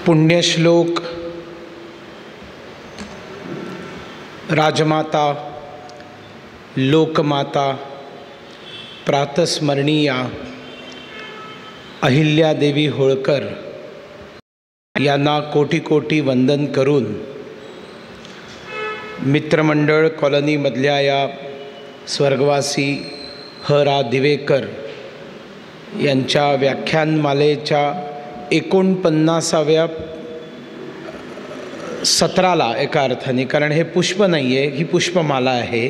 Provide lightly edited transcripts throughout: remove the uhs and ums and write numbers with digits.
पुण्यश्लोक राजमाता लोकमाता प्रातस्मरणीया अहिल्यादेवी होळकर यांना कोटी कोटी वंदन करून मित्रमंडळ कॉलनीमधल्या या स्वर्गवासी ह.रा. दिवेकर यांच्या व्याख्यानमालेच्या 49व्या सत्राला एका अर्थाने, कारण हे पुष्प नाही आहे, ही पुष्पमाला आहे,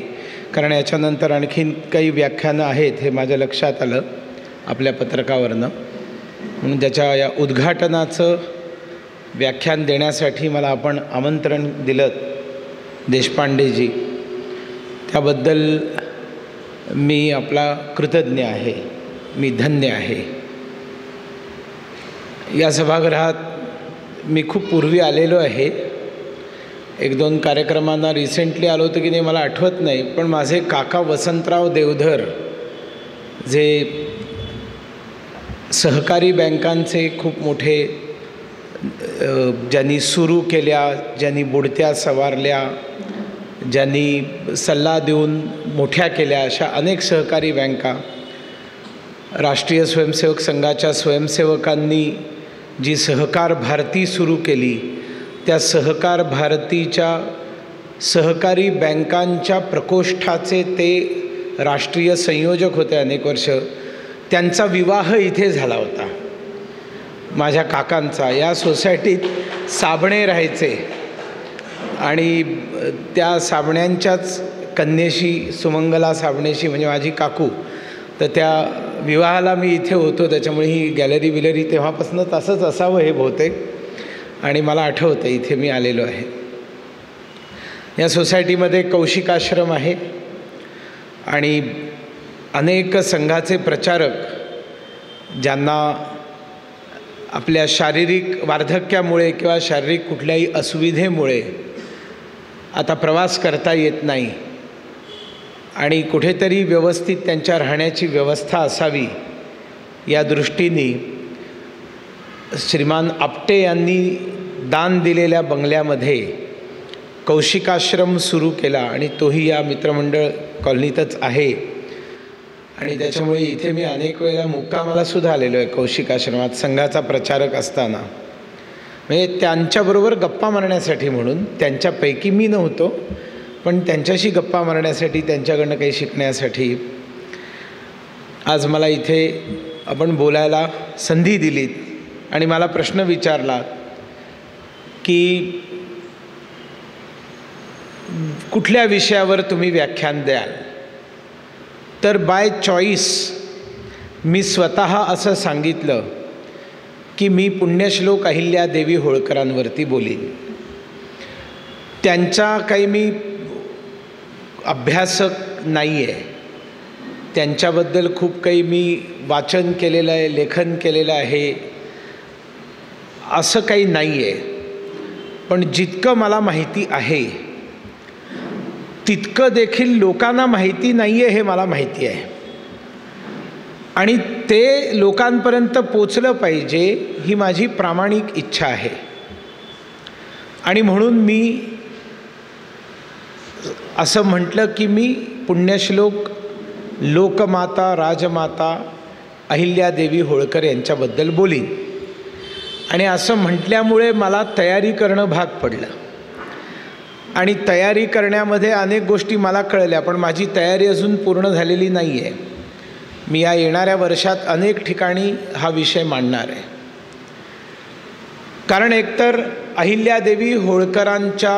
कारण याच्यानंतर आणखीन काही व्याख्यानं आहेत हे माझ्या लक्षात आलं आपल्या पत्रकावरनं. म्हणून त्याच्या या उद्घाटनाचं व्याख्यान देण्यासाठी मला आपण आमंत्रण दिलं देशपांडेजी, त्याबद्दल मी आपला कृतज्ञ आहे, मी धन्य आहे. या सभागृहात मी खूप पूर्वी आलेलो आहे, 1-2 कार्यक्रमांना रिसेंटली आलो होतो की नाही मला आठवत नाही, पण माझे काका वसंतराव देवधर जे सहकारी बँकांचे खूप मोठे, ज्यांनी सुरू केल्या, ज्यांनी बुडत्या सवारल्या, ज्यांनी सल्ला देऊन मोठ्या केल्या, अशा अनेक सहकारी बँका, राष्ट्रीय स्वयंसेवक संघाच्या स्वयंसेवकांनी जी सहकार भारती सुरू केली, त्या सहकार भारतीच्या सहकारी बँकांच्या प्रकोष्ठाचे ते राष्ट्रीय संयोजक होते अनेक वर्ष. त्यांचा विवाह इथे झाला होता, माझ्या काकांचा. या सोसायटीत साबणे राहायचे आणि त्या साबण्यांच्याच कन्येशी, सुमंगला साबणेशी, म्हणजे माझी काकू, तर त्या विवाहाला मी इथे होतो. त्याच्यामुळे ही गॅलरी बिलरी तेव्हापासूनच असंच असावं हे बहुतेक, आणि मला आठवतं इथे मी आलेलो आहे. या सोसायटीमध्ये कौशिक आश्रम आहे आणि अनेक संघाचे प्रचारक, ज्यांना आपल्या शारीरिक वार्धक्यामुळे किंवा शारीरिक कुठल्याही असुविधेमुळे आता प्रवास करता येत नाही आणि कुठेतरी व्यवस्थित त्यांच्या राहण्याची व्यवस्था असावी, या दृष्टीने श्रीमान आपटे यांनी दान दिलेल्या बंगल्यामध्ये कौशिकाश्रम सुरू केला आणि तोही या मित्रमंडळ कॉलनीतच आहे. आणि त्याच्यामुळे इथे मी अनेक वेळेला मुक्कामाला सुद्धा आलेलो आहे कौशिकाश्रमात संघाचा प्रचारक असताना. म्हणजे त्यांच्याबरोबर गप्पा मारण्यासाठी, म्हणून त्यांच्यापैकी मी नव्हतो, पण त्यांच्याशी गप्पा मारण्यासाठी, त्यांच्याकडनं काही शिकण्यासाठी आज मला इथे आपण बोलायला संधी दिलीत आणि मला प्रश्न विचारला की कुठल्या विषयावर तुम्ही व्याख्यान द्याल. तर बाय चॉईस मी स्वतः असं सांगितलं की मी पुण्यश्लोक अहिल्यादेवी होळकरांवरती बोलीन. त्यांचा काही मी अभ्यासक नाही आहे, त्यांच्याबद्दल खूप काही मी वाचन केलेलं आहे, लेखन केलेलं आहे, असं काही नाही आहे. पण जितकं मला माहिती आहे तितकं देखील लोकांना माहिती नाही आहे हे मला माहिती आहे, आणि ते लोकांपर्यंत पोचलं पाहिजे ही माझी प्रामाणिक इच्छा आहे. आणि म्हणून मी असं म्हटलं की मी पुण्यश्लोक लोकमाता राजमाता अहिल्यादेवी होळकर यांच्याबद्दल बोलीन. आणि असं म्हटल्यामुळे मला तयारी करणं भाग पडलं, आणि तयारी करण्यामध्ये अनेक गोष्टी मला कळल्या, पण माझी तयारी अजून पूर्ण झालेली नाही आहे. मी या येणाऱ्या वर्षात अनेक ठिकाणी हा विषय मांडणार आहे. कारण एकतर अहिल्यादेवी होळकरांच्या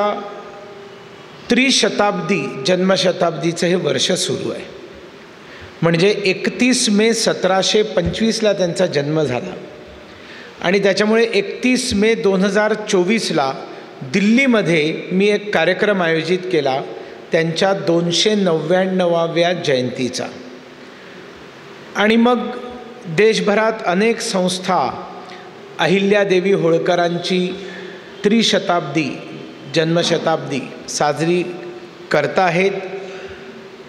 त्रिशताब्दी जन्मशताब्दीचं हे वर्ष सुरू आहे. म्हणजे 31 मे 1725ला त्यांचा जन्म झाला आणि त्याच्यामुळे 31 मे 2024ला दिल्लीमध्ये मी एक कार्यक्रम आयोजित केला त्यांच्या 299व्या जयंतीचा. आणि मग देशभरात अनेक संस्था अहिल्यादेवी होळकरांची त्रिशताब्दी जन्मशताब्दी साजरी करत आहेत.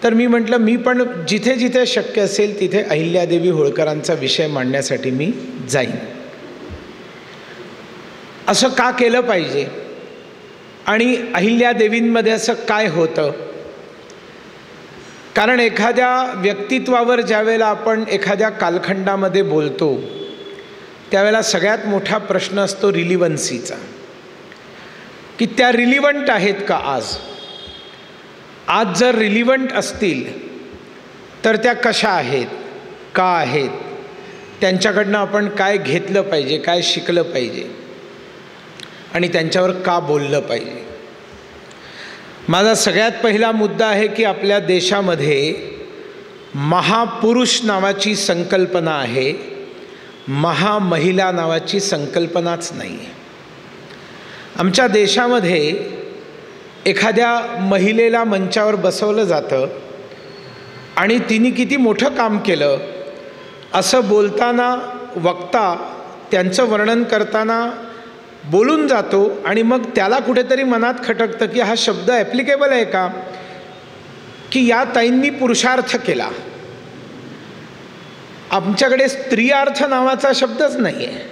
तर मी म्हटलं मी पण जिथे जिथे शक्य असेल तिथे अहिल्यादेवी होळकरांचा विषय मांडण्यासाठी मी जाईन. असं का केलं पाहिजे आणि अहिल्यादेवींमध्ये असं काय होतं? कारण एखाद्या व्यक्तित्वावर ज्यावेळेला आपण एखाद्या कालखंडामध्ये बोलतो त्यावेळेला सगळ्यात मोठा प्रश्न असतो रिलिव्हन्सीचा, की त्या रिलिव्हंट आहेत का आज? आज जर रिलिव्हंट असतील तर त्या कशा आहेत, का आहेत, त्यांच्याकडनं आपण काय घेतलं पाहिजे, काय शिकलं पाहिजे आणि त्यांच्यावर का बोललं पाहिजे. माझा सगळ्यात पहिला मुद्दा आहे की आपल्या देशामध्ये महापुरुष नावाची संकल्पना आहे, महामहिला नावाची संकल्पनाच नाही आहे. आमच्या देशामध्ये एखाद्या महिलेला मंचावर बसवलं जातं आणि तिने किती मोठं काम केलं असं बोलताना वक्ता त्यांचं वर्णन करताना बोलून जातो आणि मग त्याला कुठेतरी मनात खटकतं की हा शब्द ॲप्लिकेबल आहे का, की या ताईंनी पुरुषार्थ केला. आमच्याकडे स्त्रियार्थ नावाचा शब्दच नाही आहे.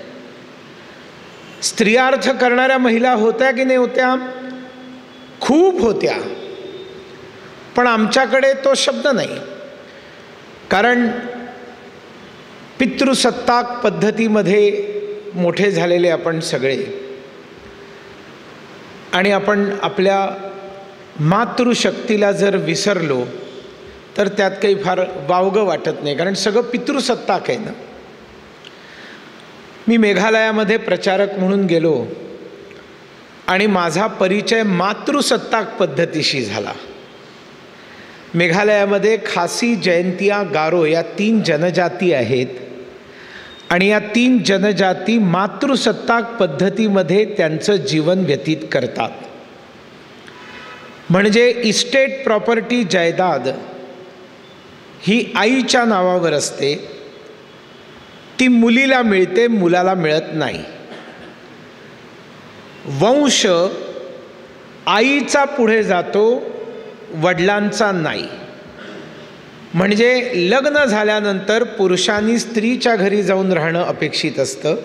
स्त्रियार्थ करणाऱ्या महिला होत्या की नाही होत्या? खूप होत्या, पण आमच्याकडे तो शब्द नाही. कारण पितृसत्ताक पद्धतीमध्ये मोठे झालेले आपण सगळे, आणि आपण आपल्या मातृशक्तीला जर विसरलो तर त्यात काही फार वावगं वाटत नाही, कारण सगळं पितृसत्ताक आहे ना. मी मेघालयामध्ये प्रचारक म्हणून गेलो आणि माझा परिचय मातृसत्ताक पद्धतीशी झाला. मेघालयामध्ये खासी, जयंतिया, गारो या 3 जनजाती आहेत आणि या 3 जनजाती मातृसत्ताक पद्धतीमध्ये त्यांचं जीवन व्यतीत करतात. म्हणजे इस्टेट प्रॉपर्टी, जायदाद ही आईच्या नावावर असते, ती मुलीला मिळते, मुलाला मिळत नाही. वंश आईचा पुढे जातो, वडिलांचा नाही. म्हणजे लग्न झाल्यानंतर पुरुषांनी स्त्रीच्या घरी जाऊन राहणं अपेक्षित असतं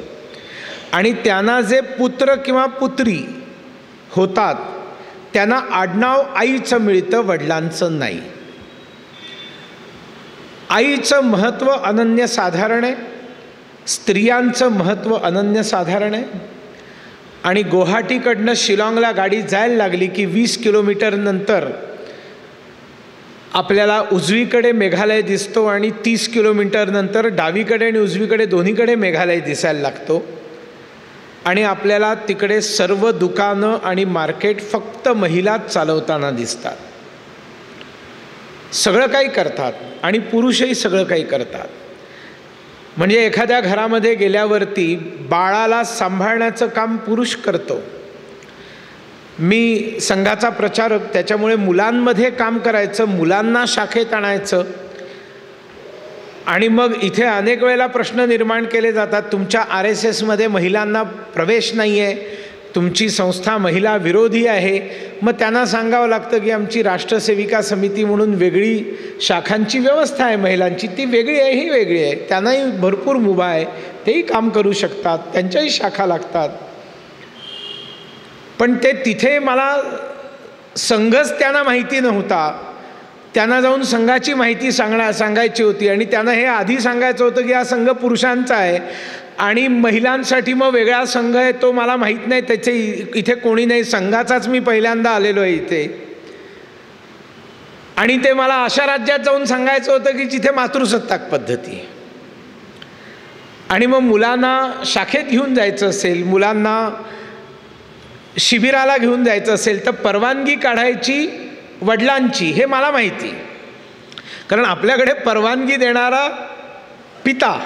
आणि त्यांना जे पुत्र किंवा पुत्री होतात त्यांना आडनाव आईचं मिळतं, वडिलांचं नाही. आईचं महत्त्व अनन्यसाधारण आहे, स्त्रियांचं महत्त्व अनन्यसाधारण आहे. आणि गुवाहाटीकडनं शिलाँगला गाडी जायला लागली की 20 किलोमीटर नंतर आपल्याला उजवीकडे मेघालय दिसतो आणि 30 किलोमीटर नंतर डावीकडे आणि उजवीकडे दोन्हीकडे मेघालय दिसायला लागतो. आणि आपल्याला तिकडे सर्व दुकानं आणि मार्केट फक्त महिलाच चालवताना दिसतात. सगळं काही करतात आणि पुरुषही सगळं काही करतात. म्हणजे एखाद्या घरामध्ये गेल्यावरती बाळाला सांभाळण्याचं काम पुरुष करतो. मी संघाचा प्रचारक, त्याच्यामुळे मुलांमध्ये काम करायचं, मुलांना शाखेत आणायचं. आणि मग इथे अनेक वेळेला प्रश्न निर्माण केले जातात, तुमच्या RSSमध्ये महिलांना प्रवेश नाही आहे, तुमची संस्था महिला विरोधी आहे. मग त्यांना सांगावं लागतं की आमची राष्ट्रसेविका समिती म्हणून वेगळी शाखांची व्यवस्था आहे महिलांची, ती वेगळी आहे, ही वेगळी आहे. त्यांनाही भरपूर मुभा आहे, तेही काम करू शकतात, त्यांच्याही शाखा लागतात. पण ते तिथे मला संघच त्यांना माहिती नव्हता, त्यांना जाऊन संघाची माहिती सांगायची होती आणि त्यांना हे आधी सांगायचं होतं की हा संघ पुरुषांचा आहे आणि महिलांसाठी मग वेगळा संघ आहे, तो मला माहीत नाही, त्याचे इथे कोणी नाही, संघाचाच मी पहिल्यांदा आलेलो आहे इथे. आणि ते मला अशा राज्यात जाऊन सांगायचं होतं की जिथे मातृसत्ताक पद्धती आहे. आणि मग मुलांना शाखेत घेऊन जायचं असेल, मुलांना शिबिराला घेऊन जायचं असेल तर परवानगी काढायची वडिलांची, हे मला माहिती. कारण आपल्याकडे परवानगी देणारा पिता,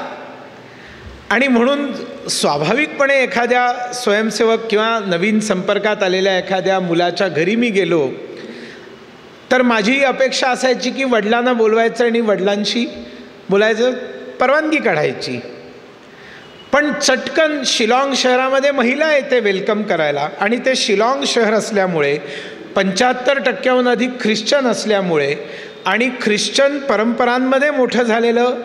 आणि म्हणून स्वाभाविकपणे एखाद्या स्वयंसेवक किंवा नवीन संपर्कात आलेल्या एखाद्या मुलाच्या घरी मी गेलो तर माझी अपेक्षा असायची की वडिलांना बोलवायचं आणि वडिलांशी बोलायचं, परवानगी काढायची. पण चटकन शिलाँग शहरामध्ये महिला येते वेलकम करायला, आणि ते शिलाँग शहर असल्यामुळे 75% अधिक ख्रिश्चन असल्यामुळे आणि ख्रिश्चन परंपरांमध्ये मोठं झालेलं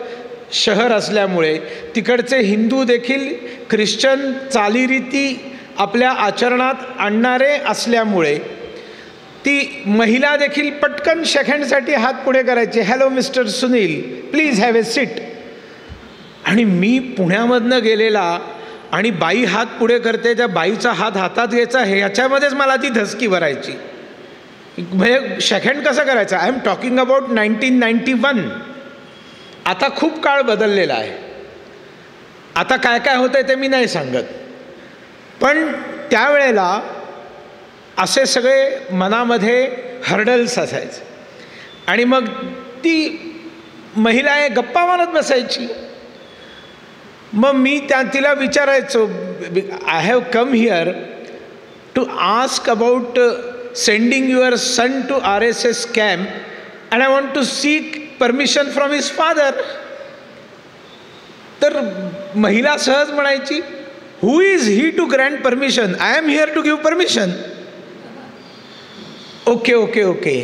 शहर असल्यामुळे तिकडचे हिंदू देखील ख्रिश्चन चालीरीती आपल्या आचरणात आणणारे असल्यामुळे ती महिला देखील पटकन सेकंडसाठी हात पुढे करायची, hello mister Sunil please have a seat. आणि मी पुण्यामधनं गेलेला आणि बाई हात पुढे करते, त्या बाईचा हात हातात घ्यायचा, हे ह्याच्यामध्येच मला ती धसकी भरायची. म्हणजे सेकंड कसं करायचं. I am talking about 1991. आता खूप काळ बदललेला आहे. आता काय काय होतं आहे ते मी नाही सांगत, पण त्यावेळेला असे सगळे मनामध्ये हर्डल्स असायचे. आणि मग ती महिला गप्पा मारत बसायची. मग मी तिला विचारायचो, I have come here to ask about sending your son to RSS camp and I want to seek permission from his father. तर महिला सहज म्हणायची, who is he to grant permission, I am here to give permission. Okay okay okay,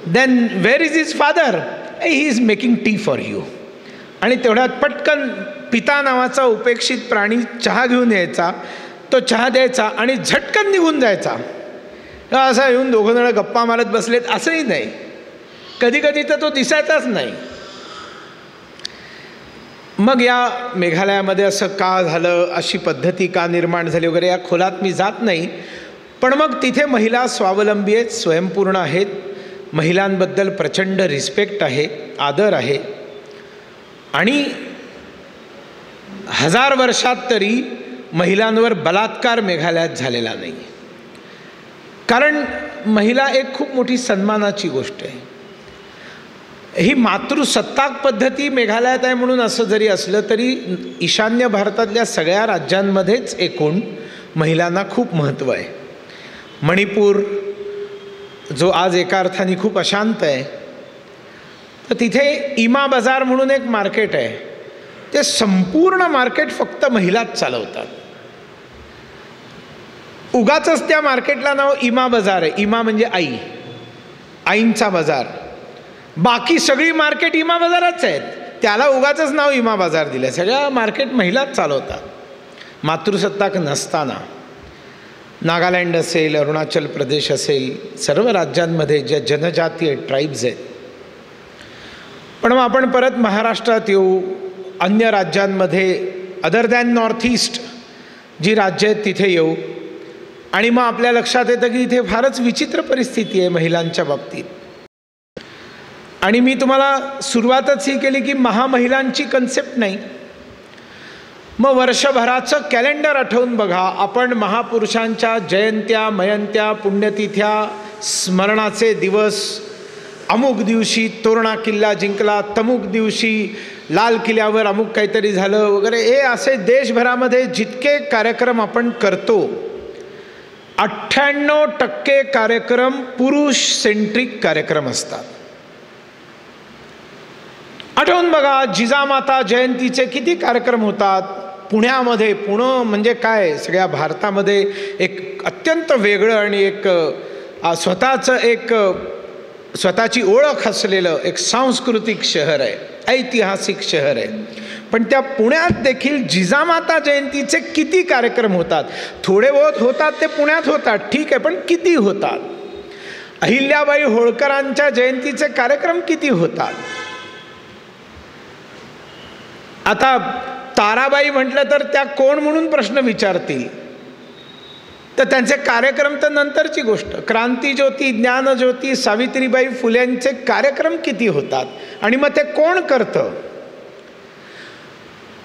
then where is his father, he is making tea for you. आणि तेवढ्यात पटकन पिता नावाचा उपेक्षित प्राणी चहा घेऊन यायचा, तो चहा द्यायचा आणि झटकन निघून जायचा. असा येऊन दोघं जण गप्पा मारत बसलेत असंही नाही, कधी कधी तर तो दिसायचाच नाही. मग या मेघालयामध्ये असं का झालं, अशी पद्धती का निर्माण झाली वगैरे या खोलात मी जात नाही. पण मग तिथे महिला स्वावलंबी आहेत, स्वयंपूर्ण आहेत, महिलांबद्दल प्रचंड रिस्पेक्ट आहे, आदर आहे. आणि 1000 वर्षात तरी महिलांवर बलात्कार मेघालयात झालेला नाही. कारण महिला एक खूप मोठी सन्मानाची गोष्ट आहे. ही मातृसत्ताक पद्धती मेघालयात आहे म्हणून असं जरी असलं तरी ईशान्य भारतातल्या सगळ्या राज्यांमध्येच एकूण महिलांना खूप महत्त्व आहे. मणिपूर जो आज एका अर्थाने खूप अशांत आहे, तर तिथे इमा बाजार म्हणून एक मार्केट आहे. ते संपूर्ण मार्केट फक्त महिलाच चालवतात. उगाचच त्या मार्केटला नाव इमा बाजार आहे. इमा म्हणजे आई, आईंचा बाजार. बाकी सगळी मार्केट इमा बाजारच आहेत, त्याला उगाचच नाव इमा बाजार दिलं. सगळ्या मार्केट महिलाच चालवतात. मातृसत्ताक नसताना नागालँड असेल, अरुणाचल प्रदेश असेल, सर्व राज्यांमध्ये ज्या जनजातीय ट्राईब्स आहेत. पण मग आपण परत महाराष्ट्रात येऊ, अन्य राज्यांमध्ये अदर दॅन नॉर्थ ईस्ट जी राज्य आहेत तिथे येऊ, आणि मग आपल्या लक्षात येतं की इथे फारच विचित्र परिस्थिती आहे महिलांच्या बाबतीत. आणि मी तुम्हाला सुरुवातच ही केली की महामहिलांची कन्सेप्ट नाही. मग वर्षभराचं कॅलेंडर आठवून बघा. आपण महापुरुषांच्या जयंत्या, मयंत्या, पुण्यतिथ्या, स्मरणाचे दिवस, अमुक दिवशी तोरणा किल्ला जिंकला, तमुक दिवशी लाल किल्ल्यावर अमुक काहीतरी झालं वगैरे, हे असे देशभरामध्ये जितके कार्यक्रम आपण करतो, 98% कार्यक्रम पुरुष सेंट्रिक कार्यक्रम असतात. आठवून बघा, जिजामाता जयंतीचे किती कार्यक्रम होतात पुण्यामध्ये. पुणे म्हणजे काय, सगळ्या भारतामध्ये एक अत्यंत वेगळं आणि एक स्वतःची ओळख असलेलं एक सांस्कृतिक शहर आहे, ऐतिहासिक शहर आहे. पण त्या पुण्यात देखील जिजामाता जयंतीचे किती कार्यक्रम होतात. थोडे बहुत होतात ते पुण्यात होतात, ठीक आहे, पण किती होतात. अहिल्याबाई होळकरांच्या जयंतीचे कार्यक्रम किती होतात. आता ताराबाई म्हटलं तर त्या कोण म्हणून प्रश्न विचारतील, तर त्यांचे कार्यक्रम तर नंतरची गोष्ट. क्रांतीज्योती, ज्ञानज्योती, सावित्रीबाई फुलेंचे कार्यक्रम किती होतात, आणि मग ते कोण करतं.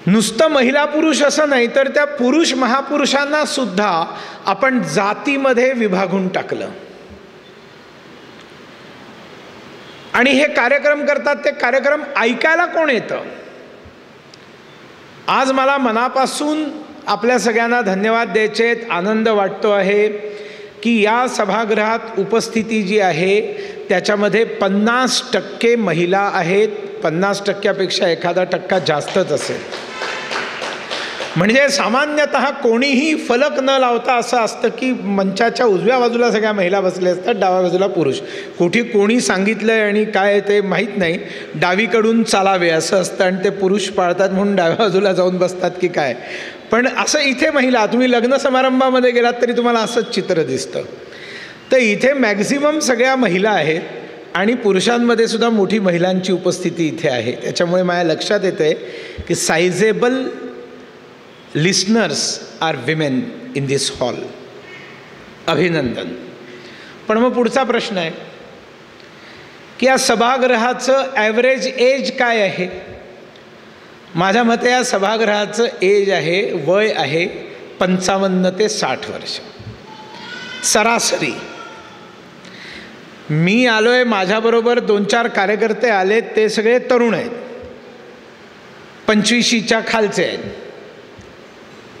नुसतं महिला पुरुष असं नाही, तर त्या पुरुष महापुरुषांना सुद्धा आपण जातीमध्ये विभागून टाकलं. आणि हे कार्यक्रम करतात, ते कार्यक्रम ऐकायला कोण येतं. आज मला मनापासून आपल्या सगळ्यांना धन्यवाद द्यायचे आहेत. आनंद वाटतो आहे की या सभागृहात उपस्थिती जी आहे त्याच्यामध्ये 50% महिला आहेत. 50%पेक्षा एखादा टक्का जास्तच असेल. म्हणजे सामान्यतः कोणीही फलक न लावता असं असतं की मंचाच्या उजव्या बाजूला सगळ्या महिला बसल्या असतात, डाव्या बाजूला पुरुष. कोणी सांगितलं आहे आणि काय ते माहीत नाही, डावीकडून चालावे असं असतं आणि ते पुरुष पाळतात म्हणून डाव्या बाजूला जाऊन बसतात की काय. पण असं इथे महिला, तुम्ही लग्न समारंभामध्ये गेलात तरी तुम्हाला असंच चित्र दिसतं. तर इथे मॅक्झिमम सगळ्या महिला आहेत आणि पुरुषांमध्ये सुद्धा मोठी महिलांची उपस्थिती इथे आहे. त्याच्यामुळे माझ्या लक्षात येतं आहे की sizeable listeners are women in this hall. अभिनंदन. पण मग पुढचा प्रश्न आहे की या सभागृहाचं ॲव्हरेज एज काय आहे? माझ्या मते या सभागृहाचं एज आहे, वय आहे 55 ते 60 वर्ष सरासरी. मी आलो आहे, माझ्याबरोबर 2-4 कार्यकर्ते आलेत, ते सगळे तरुण आहेत, 25च्या खालचे आहेत.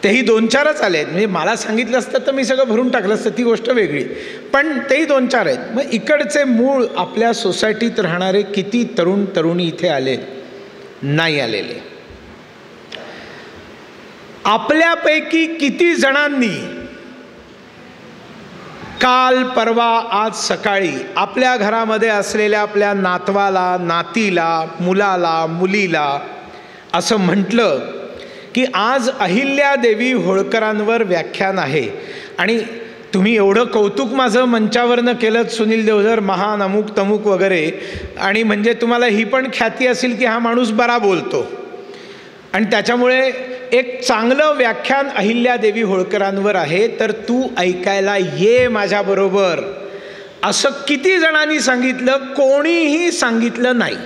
तेही 2-4च आले आहेत. म्हणजे मला सांगितलं असतं तर मी सगळं भरून टाकलं असतं, ती गोष्ट वेगळी, पण तेही 2-4 आहेत. मग इकडचे मूळ आपल्या सोसायटीत राहणारे किती तरुण तरुणी इथे आलेत? नाही आलेले. आपल्यापैकी किती जणांनी काल परवा आज सकाळी आपल्या घरामध्ये असलेल्या आपल्या नातवाला, नातीला, मुलाला, मुलीला असं म्हटलं की आज अहिल्यादेवी होळकरांवर व्याख्यान आहे आणि तुम्ही एवढं कौतुक माझं मंचावरनं केलं सुनील देवधर, महान अमुक तमुक वगैरे, आणि म्हणजे तुम्हाला ही पण ख्याती असेल की हा माणूस बरा बोलतो आणि त्याच्यामुळे एक चांगलं व्याख्यान अहिल्यादेवी होळकरांवर आहे, तर तू ऐकायला ये माझ्याबरोबर, असं किती जणांनी सांगितलं? कोणीही सांगितलं नाही.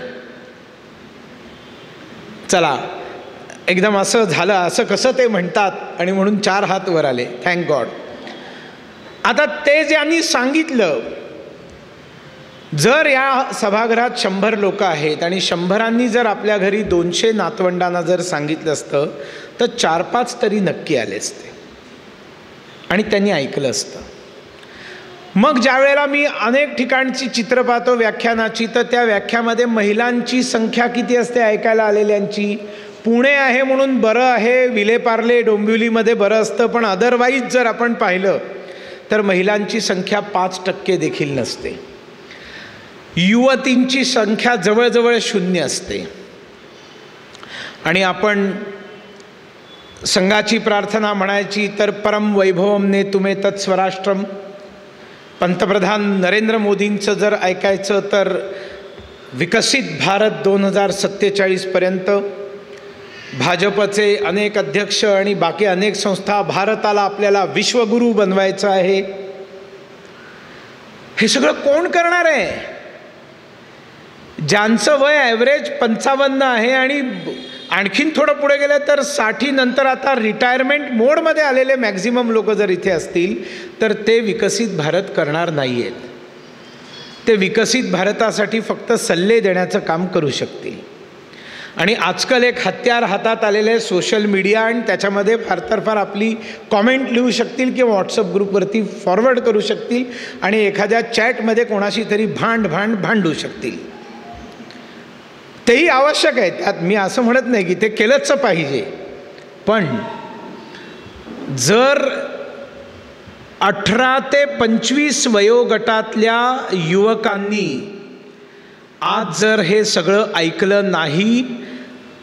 चला, एकदम असं झालं, असं कसं ते म्हणतात, आणि म्हणून 4 हात वर आले, थँक गॉड. आता ते ज्यांनी सांगितलं, जर या सभागृहात 100 लोक आहेत आणि 100रांनी जर आपल्या घरी 200 नातवंडांना जर सांगितलं असतं तर 4-5 तरी नक्की आले असते आणि त्यांनी ऐकलं असतं. मग ज्या वेळेला मी अनेक ठिकाणची चित्र पाहतो व्याख्यानाची, तर त्या व्याख्यामध्ये महिलांची संख्या किती असते ऐकायला आलेल्यांची? पुणे आहे म्हणून बरं आहे, विलेपार्ले डोंबिवलीमध्ये बरं असतं, पण अदरवाईज जर आपण पाहिलं तर महिलांची संख्या 5% देखील नसते. युवतींची संख्या जवळजवळ 0 असते. आणि आपण संघाची प्रार्थना म्हणायची तर परम वैभवमने तुमे तत्स्वराष्ट्रम. पंतप्रधान नरेंद्र मोदींचं जर ऐकायचं तर विकसित भारत 2047पर्यंत, भाजपचे अनेक अध्यक्ष आणि बाकी अनेक संस्था, भारताला आपल्याला विश्वगुरू बनवायचं आहे. हे सगळं कोण करणार आहे? ज्यांचं वय ॲव्हरेज 55 आहे आणि आणखीन थोडं पुढे गेलं तर 60 नंतर आता रिटायरमेंट मोडमध्ये आलेले मॅक्झिमम लोक जर इथे असतील तर ते विकसित भारत करणार नाही आहेत. ते विकसित भारतासाठी फक्त सल्ले देण्याचं काम करू शकतील. आणि आजकाल एक हत्यार हातात आलेले सोशल मीडिया, आणि त्याच्यामध्ये फार तर फार आपली कॉमेंट लिहू शकतील किंवा व्हॉट्सअप ग्रुपवरती फॉरवर्ड करू शकतील आणि एखाद्या चॅटमध्ये कोणाशी तरी भांडू शकतील. तेही आवश्यक आहे, त्यात मी असं म्हणत नाही की ते केलंच पाहिजे, पण जर 18 ते 25 वयोगटातल्या युवकांनी आज जर हे सगळं ऐकलं नाही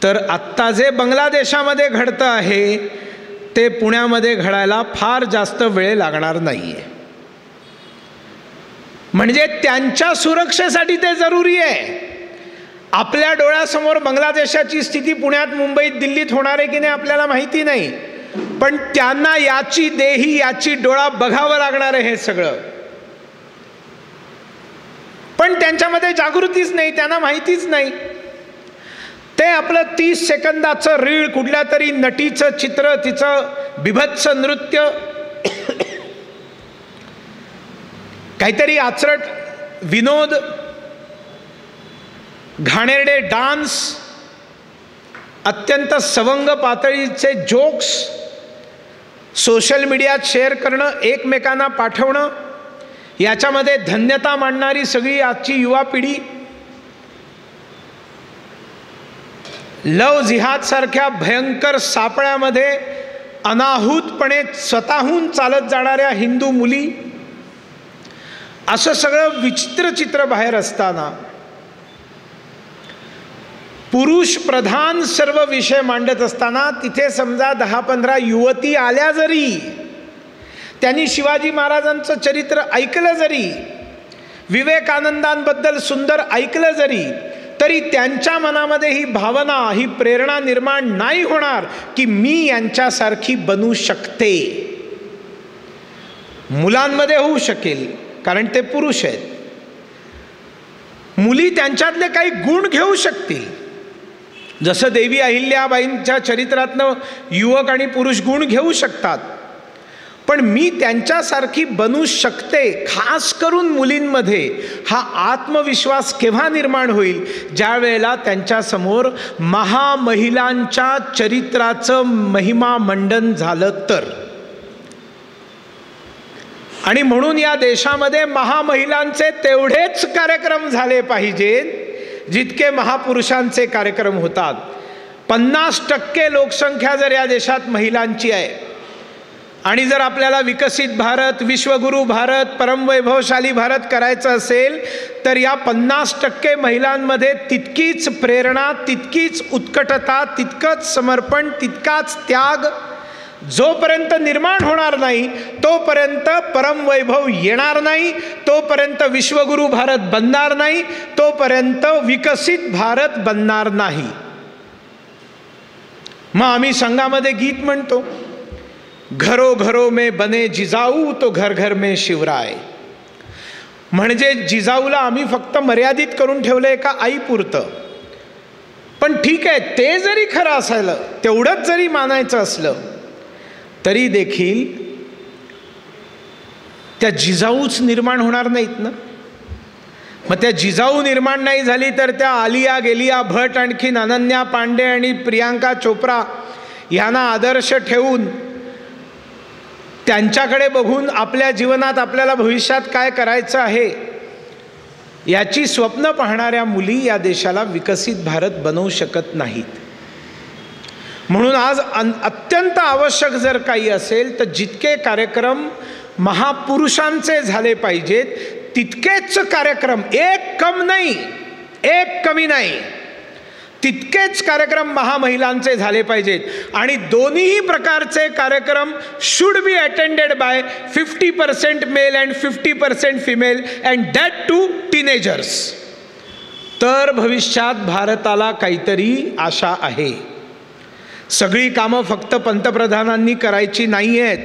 तर आत्ता जे बांगलादेशामध्ये घडतं आहे ते पुण्यामध्ये घडायला फार जास्त वेळ लागणार नाही आहे. म्हणजे त्यांच्या सुरक्षेसाठी ते जरुरी आहे. आपल्या डोळ्यासमोर बांगलादेशाची स्थिती पुण्यात, मुंबईत, दिल्लीत होणार आहे की नाही आपल्याला माहिती नाही, पण त्यांना याची देही, याची डोळा बघावं लागणार आहे हे सगळं. पण त्यांच्यामध्ये जागृतीच नाही, त्यांना माहितीच नाही. ते आपलं 30 सेकंदाचं रीळ, कुठल्या तरी नटीचं चित्र, तिचं बिभत्स नृत्य, काहीतरी आचरट विनोद, घाणेरडे डान्स, अत्यंत सवंग पातळीचे जोक्स सोशल मीडियात शेअर करणं, एकमेकांना पाठवणं, याच्यामध्ये धन्यता मानणारी सगळी आजची युवा पिढी लव जिहाद सारख्या भयंकर सापळ्यामध्ये अनाहूतपणे स्वतःहून चालत जाणाऱ्या हिंदू मुली, असं सगळं विचित्र चित्र बाहेर असताना पुरुष प्रधान सर्व विषय मांडत असताना तिथे समजा 10-15 युवती आल्या जरी, त्यांनी शिवाजी महाराजांचं चरित्र ऐकलं जरी, विवेकानंदांबद्दल सुंदर ऐकलं जरी, तरी त्यांच्या मनामध्ये ही भावना, ही प्रेरणा निर्माण नाही होणार की मी यांच्यासारखी बनू शकते. मुलांमध्ये होऊ शकेल कारण ते पुरुष आहेत. मुली त्यांच्यातले काही गुण घेऊ शकतील, जसं देवी अहिल्याबाईंच्या चरित्रातनं युवक आणि पुरुष गुण घेऊ शकतात. पण मी त्यांच्यासारखी बनू शकते, खास करून मुलींमध्ये हा आत्मविश्वास केव्हा निर्माण होईल, ज्या वेळेला त्यांच्यासमोर महामहिलांच्या चरित्राचं महिमा मंडन झालं तर. आणि म्हणून या देशामध्ये महामहिलांचे तेवढेच कार्यक्रम झाले पाहिजेत जितके महापुरुषांचे कार्यक्रम होतात. 50% लोकसंख्या जर या देशात महिलांची आहे आणि जर आपल्याला विकसित भारत, विश्वगुरू भारत, परमवैभवशाली भारत करायचं असेल तर या 50% महिलांमध्ये तितकीच प्रेरणा, तितकीच उत्कटता, तितकंच समर्पण, तितकाच त्याग जोपर्यंत निर्माण होणार नाही तोपर्यंत परमवैभव येणार नाही, तोपर्यंत विश्वगुरू भारत बनणार नाही, तोपर्यंत विकसित भारत बनणार नाही. मग आम्ही संघामध्ये गीत म्हणतो, घरो घरो में बने जिजाऊ तो घर घर में शिवराय. म्हणजे जिजाऊला आम्ही फक्त मर्यादित करून ठेवलंय का आईपुरतं. पण ठीक आहे, ते जरी खरं असायला, तेवढंच जरी मानायचं असलं तरी देखील त्या जिजाऊच निर्माण होणार नाहीत ना. मग त्या जिजाऊ निर्माण नाही झाली तर त्या आलिया गेलिया भट, आणखीन अनन्या पांडे आणि प्रियांका चोप्रा यांना आदर्श ठेवून त्यांच्याकडे बघून आपल्या जीवनात आपल्याला भविष्यात काय करायचं आहे याची स्वप्न पाहणाऱ्या मुली या देशाला विकसित भारत बनवू शकत नाहीत. म्हणून आज अत्यंत आवश्यक जर काही असेल तर जितके कार्यक्रम महापुरुषांचे झाले पाहिजेत तितकेच कार्यक्रम, एक कम नाही, एक कमी नाही, तितकेच कार्यक्रम महामहिलांचे झाले पाहिजेत. आणि दोन्हीही प्रकारचे कार्यक्रम should be attended by 50% male and 50% female and that too teenagers. तर भविष्यात भारताला काहीतरी आशा आहे. सगळी कामं फक्त पंतप्रधानांनी करायची नाही आहेत.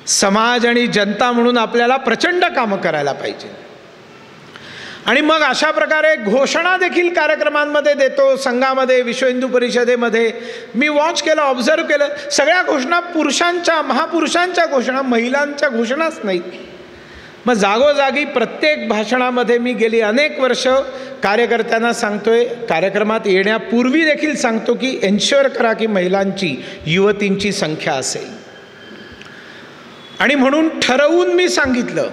समाज आणि जनता म्हणून आपल्याला प्रचंड कामं करायला पाहिजे. आणि मग अशा प्रकारे घोषणा देखील कार्यक्रमांमध्ये देतो. संघामध्ये, विश्व हिंदू परिषदेमध्ये मी वॉच केलं, ऑब्झर्व केलं, सगळ्या घोषणा पुरुषांच्या, महापुरुषांच्या घोषणा, महिलांच्या घोषणाच नाहीत. मग जागोजागी प्रत्येक भाषणामध्ये मी गेली अनेक वर्ष कार्यकर्त्यांना सांगतोय, कार्यक्रमात येण्यापूर्वी देखील सांगतो की एन्श्युअर करा की महिलांची, युवतींची संख्या असेल. आणि म्हणून ठरवून मी सांगितलं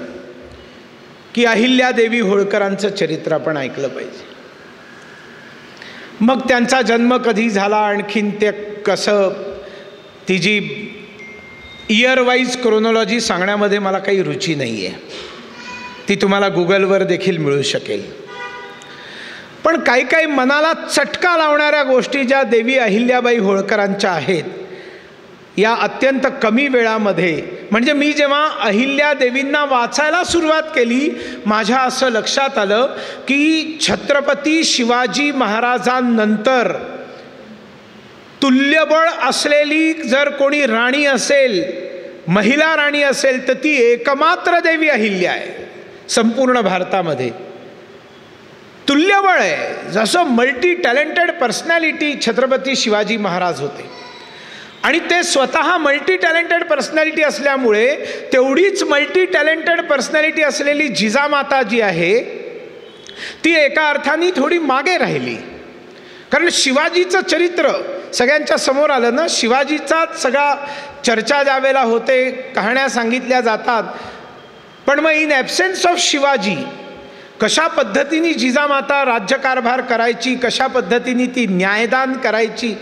की अहिल्यादेवी होळकरांचं चरित्र आपण ऐकलं पाहिजे. मग त्यांचा जन्म कधी झाला, आणखीन ते कसं, तिची इयर वाईज क्रोनॉलॉजी सांगण्यामध्ये मला काही रुची नाही आहे. ती तुम्हाला गुगलवर देखील मिळू शकेल. पण काही काही मनाला चटका लावणाऱ्या गोष्टी ज्या देवी अहिल्याबाई होळकरांच्या आहेत, या अत्यंत कमी वेळामध्ये, म्हणजे मी जेव्हा अहिल्या देवींना वाचायला सुरुवात केली माझ्या असं लक्षात आलं की छत्रपती शिवाजी महाराजांनंतर तुल्यबळ असलेली जर कोणी राणी असेल, महिला राणी असेल तर ती एकमात्र देवी अहिल्या आहे. संपूर्ण भारतामध्ये तुल्यबळ आहे. जसं multi talented personality Chhatrapati Shivaji Maharaj होते आणि ते स्वतः मल्टी टॅलेंटेड पर्सनॅलिटी असल्यामुळे तेवढीच मल्टी टॅलेंटेड पर्सनॅलिटी असलेली जिजामाता जी आहे ती एका अर्थाने थोडी मागे राहिली. कारण शिवाजीचं चरित्र सगळ्यांच्या समोर आलं ना. शिवाजीचा सगळा चर्चा ज्यावेळेला होते, कहाण्या सांगितल्या जातात, पण मग इन ॲब्सेन्स ऑफ शिवाजी कशा पद्धतीने जिजामाता राज्यकारभार करायची, कशा पद्धतीने ती न्यायदान करायची,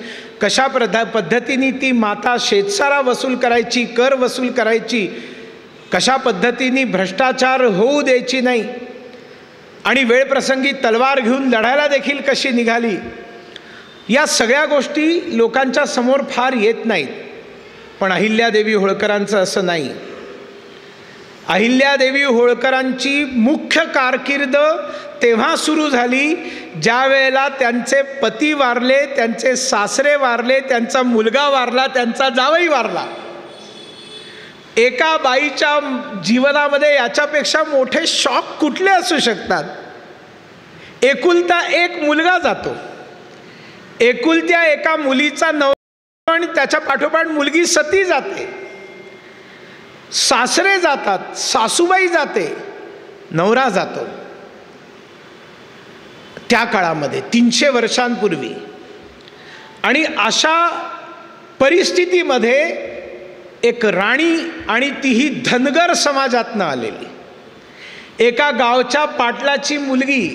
कशा पद्धतीने ती माता शेतसारा वसूल करायची, कर वसूल करायची, कशा पद्धतीने भ्रष्टाचार होऊ द्यायची नाही, आणि वेळप्रसंगी तलवार घेऊन लढायला देखील कशी निघाली, या सगळ्या गोष्टी लोकांच्या समोर फार येत नाहीत. पण अहिल्यादेवी होळकरांचं असं नाही. अहिल्यादेवी होळकरांची मुख्य कारकीर्द तेव्हा सुरू झाली ज्या वेळेला त्यांचे पती वारले, त्यांचे सासरे वारले, त्यांचा मुलगा वारला, त्यांचा जावई वारला. एका बाईच्या जीवनामध्ये याच्यापेक्षा मोठे शॉक कुठले असू शकतात. एकुलता एक मुलगा जातो, एकुलत्या एका मुलीचा नवरा आणि त्याच्या पाठोपाठ मुलगी सती जाते, सासरे जातात, सासूबाई जाते, नवरा जातो. त्या काळामध्ये 300 वर्षांपूर्वी. आणि अशा परिस्थितीमध्ये एक राणी, आणि तीही धनगर समाजातनं आलेली, एका गावच्या पाटलाची मुलगी,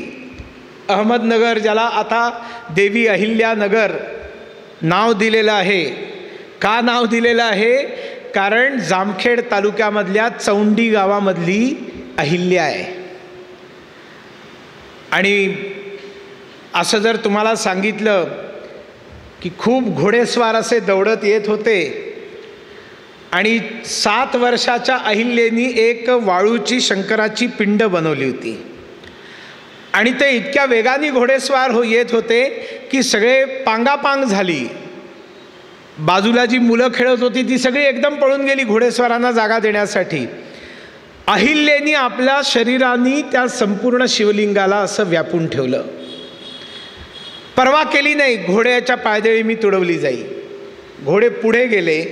अहमदनगर, ज्याला आता देवी अहिल्यानगर नाव दिलेलं आहे. का नाव दिलेलं आहे? कारण जामखेड तालुक्यामधल्या चौंडी गावामधली अहिल्या आहे. आणि असं जर तुम्हाला सांगितलं की खूप घोडेस्वार असे दौडत येत होते आणि 7 वर्षाच्या अहिल्यानी एक वाळूची शंकराची पिंड बनवली होती, आणि ते इतक्या वेगाने घोडेस्वार येत होते की सगळे पांगापांग झाली. बाजूला जी मुलं खेळत होती ती सगळी एकदम पळून गेली घोडेस्वारांना जागा देण्यासाठी. अहिल्यानी आपल्या शरीराने त्या संपूर्ण शिवलिंगाला असं व्यापून ठेवलं. परवा केली नाही, घोड्याच्या पायदळी मी तुडवली जाईल. घोडे पुढे गेले,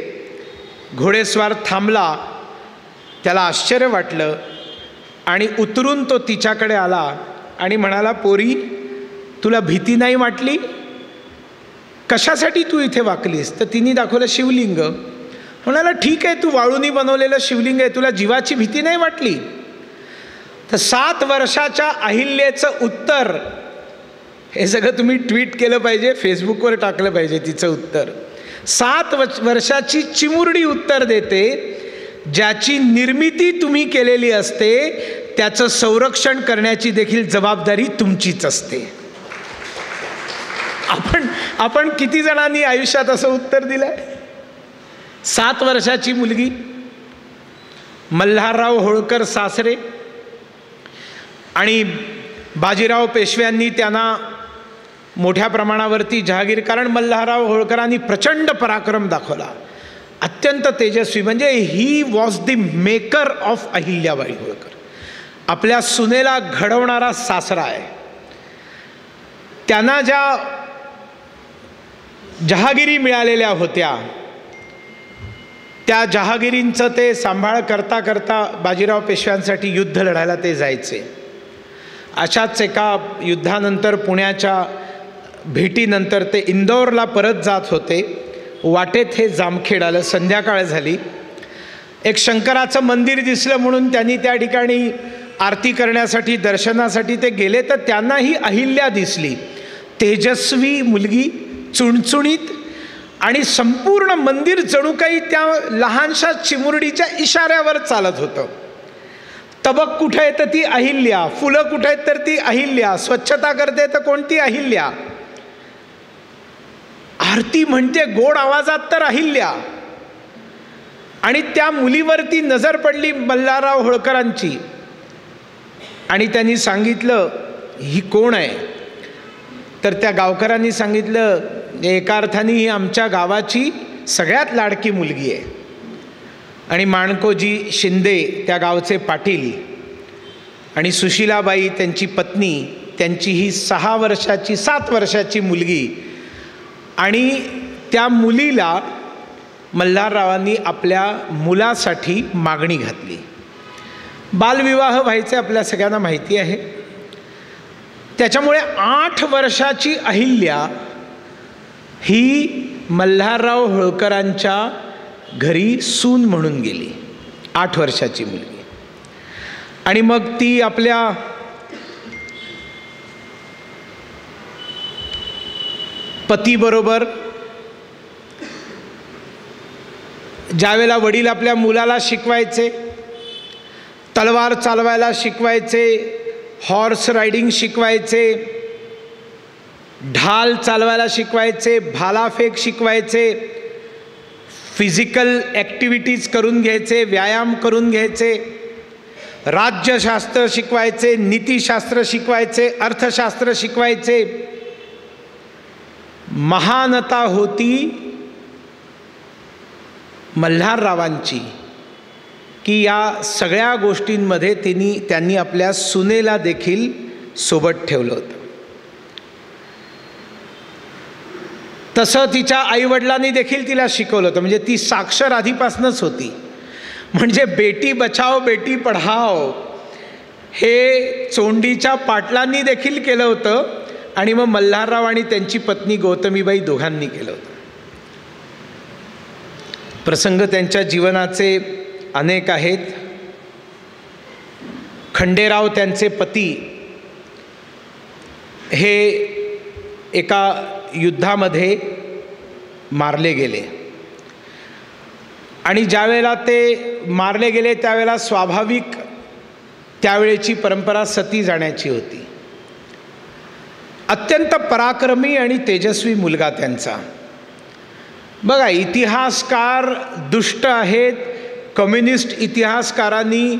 घोडेस्वार थांबला, त्याला आश्चर्य वाटलं आणि उतरून तो तिच्याकडे आला आणि म्हणाला, पोरी, तुला भीती नाही वाटली? कशासाठी तू इथे वाकलीस? तर तिने दाखवलं शिवलिंग. म्हणाला, ठीक आहे, तू वाळूनी बनवलेलं शिवलिंग आहे, तुला जीवाची भीती नाही वाटली? तर 7 वर्षाच्या अहिल्याचं उत्तर, हे सगळं तुम्ही ट्विट केलं पाहिजे, फेसबुकवर टाकलं पाहिजे तिचं उत्तर. 7 वर्षाची चिमुरडी उत्तर देते, ज्याची निर्मिती तुम्ही केलेली असते त्याचं संरक्षण करण्याची देखील जबाबदारी तुमचीच असते. आपण किती जणांनी आयुष्यात असं उत्तर दिलंय? 7 वर्षाची मुलगी, मल्हारराव होळकर सासरे, आणि बाजीराव पेशव्यांनी त्यांना मोठ्या प्रमाणावरती जहागीर, कारण मल्हारराव होळकरांनी प्रचंड पराक्रम दाखवला, अत्यंत तेजस्वी. म्हणजे he was the maker of Ahilyabai Holkar. आपल्या सुनेला घडवणारा सासरा आहे. त्यांना ज्या जहागिरी मिळालेल्या होत्या त्या जहागिरींचं ते सांभाळ करता करता बाजीराव पेशव्यांसाठी युद्ध लढायला ते जायचे. अशाच एका युद्धानंतर, पुण्याच्या भेटीनंतर ते इंदौरला परत जात होते. वाटेत हे जामखेड आलं. संध्याकाळ झाली. एक शंकराचं मंदिर दिसलं म्हणून त्यांनी त्या ठिकाणी आरती करण्यासाठी, दर्शनासाठी ते गेले. तर त्यांना ही अहिल्या दिसली, तेजस्वी मुलगी, चुणचुणीत, आणि संपूर्ण मंदिर जणू काही त्या लहानशा चिमुरडीच्या इशाऱ्यावर चालत होतं. तबक कुठे आहे तर ती अहिल्या, फुलं कुठे आहेत तर ती अहिल्या, स्वच्छता करते तर कोणती अहिल्या, आरती म्हणते गोड आवाजात तर अहिल्या. आणि त्या मुलीवरती नजर पडली मल्हारराव होळकरांची, आणि त्यांनी सांगितलं, ही कोण आहे? तर त्या गावकऱ्यांनी सांगितलं, एका अर्थाने ही आमच्या गावाची सगळ्यात लाडकी मुलगी आहे. आणि माणकोजी शिंदे त्या गावचे पाटील, आणि सुशीलाबाई त्यांची पत्नी, त्यांची ही 7 वर्षाची मुलगी. आणि त्या मुलीला मल्हाररावांनी आपल्या मुलासाठी मागणी घातली. बालविवाह व्हायचे आपल्या सगळ्यांना माहिती आहे. त्याच्यामुळे 8 वर्षाची अहिल्या ही मल्हारराव होळकरांच्या घरी सून म्हणून गेली. 8 वर्षाची मुलगी. आणि मग ती आपल्या पतीबरोबर, ज्यावेळेला वडील आपल्या मुलाला शिकवायचे, तलवार चालवायला शिकवायचे, हॉर्स रायडिंग शिकवायचे, ढाल चालवायला शिकवायचे, भालाफेक शिकवायचे, फिजिकल ॲक्टिव्हिटीज करून घ्यायचे, व्यायाम करून घ्यायचे, राज्यशास्त्र शिकवायचे, नीतिशास्त्र शिकवायचे, अर्थशास्त्र शिकवायचे. महानता होती मल्हाररावांची की या सगळ्या गोष्टींमध्ये त्यांनी आपल्या सुनेला देखील सोबत ठेवलं होतं. तसं तिच्या आईवडिलांनी देखील तिला शिकवलं होतं. म्हणजे ती साक्षर आधीपासूनच होती. म्हणजे बेटी बचाओ बेटी पढाओ हे चोंडीच्या पाटलांनी देखील केलं होतं आणि मग मल्हारराव आणि त्यांची पत्नी गौतमीबाई दोघांनी केलं होतं. प्रसंग त्यांच्या जीवनाचे अनेक आहेत. खंडेराव त्यांचे पती हे एका युद्धामध्ये मारले गेले आणि ज्यावेळेला ते मारले गेले त्यावेळेला स्वाभाविक त्यावेळेची परंपरा सती जाण्याची होती. अत्यंत पराक्रमी आणि तेजस्वी मुलगा त्यांचा. बघा, इतिहासकार दुष्ट आहेत. कम्युनिस्ट इतिहासकारांनी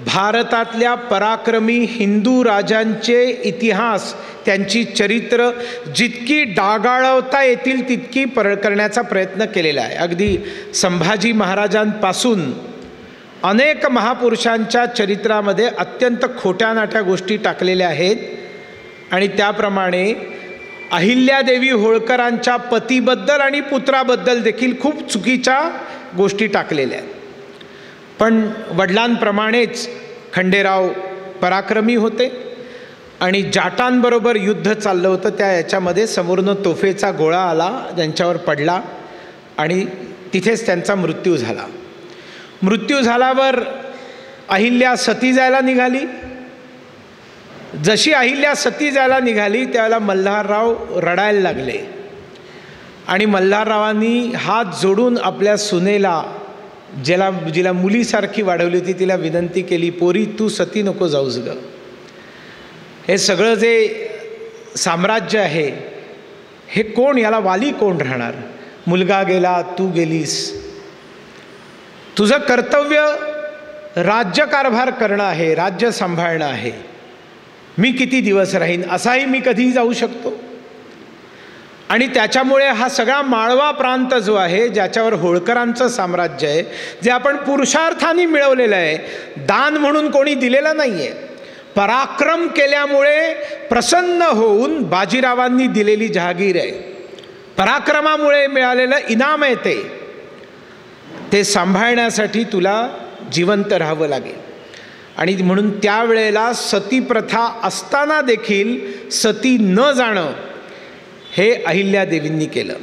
भारतातल्या पराक्रमी हिंदू राजांचे इतिहास, त्यांची चरित्र जितकी डागाळवता येतील तितकी करण्याचा प्रयत्न केलेला आहे. अगदी संभाजी महाराजांपासून अनेक महापुरुषांच्या चरित्रामध्ये अत्यंत खोट्या नाट्या गोष्टी टाकलेल्या आहेत आणि त्याप्रमाणे अहिल्यादेवी होळकरांच्या पतीबद्दल आणि पुत्राबद्दल देखील खूप चुकीच्या गोष्टी टाकलेल्या आहेत. पण वडिलांप्रमाणेच खंडेराव पराक्रमी होते आणि जाटांबरोबर युद्ध चाललं होतं. त्या याच्यामध्ये समोरनं तोफेचा गोळा आला, त्यांच्यावर पडला आणि तिथेच त्यांचा मृत्यू झाला. मृत्यू झाल्यावर अहिल्या सती जायला निघाली. जशी अहिल्या सती जायला निघाली त्यावेळेला मल्हारराव रडायला लागले आणि मल्हाररावांनी हात जोडून आपल्या सुनेला, जिला मुलीसारखी वाढवली होती, तिला विनंती केली, पोरी तू सती नको जाऊस ग. हे सगळं जे साम्राज्य आहे हे कोण, याला वाली कोण राहणार? मुलगा गेला, तू गेलीस. तुझं कर्तव्य राज्यकारभार करणं आहे, राज्य सांभाळणं आहे. मी किती दिवस राहीन, असाही मी कधीही जाऊ शकतो. आणि त्याच्यामुळे हा सगळा माळवा प्रांत जो आहे, ज्याच्यावर होळकरांचं साम्राज्य आहे, जे आपण पुरुषार्थाने मिळवलेलं आहे, दान म्हणून कोणी दिलेलं नाही आहे, पराक्रम केल्यामुळे प्रसन्न होऊन बाजीरावांनी दिलेली जहागीर आहे, पराक्रमामुळे मिळालेलं इनाम आहे. ते सांभाळण्यासाठी तुला जिवंत राहावं लागेल. आणि म्हणून त्यावेळेला सती प्रथा असताना देखील सती न जाणं हे अहिल्यादेवींनी केलं.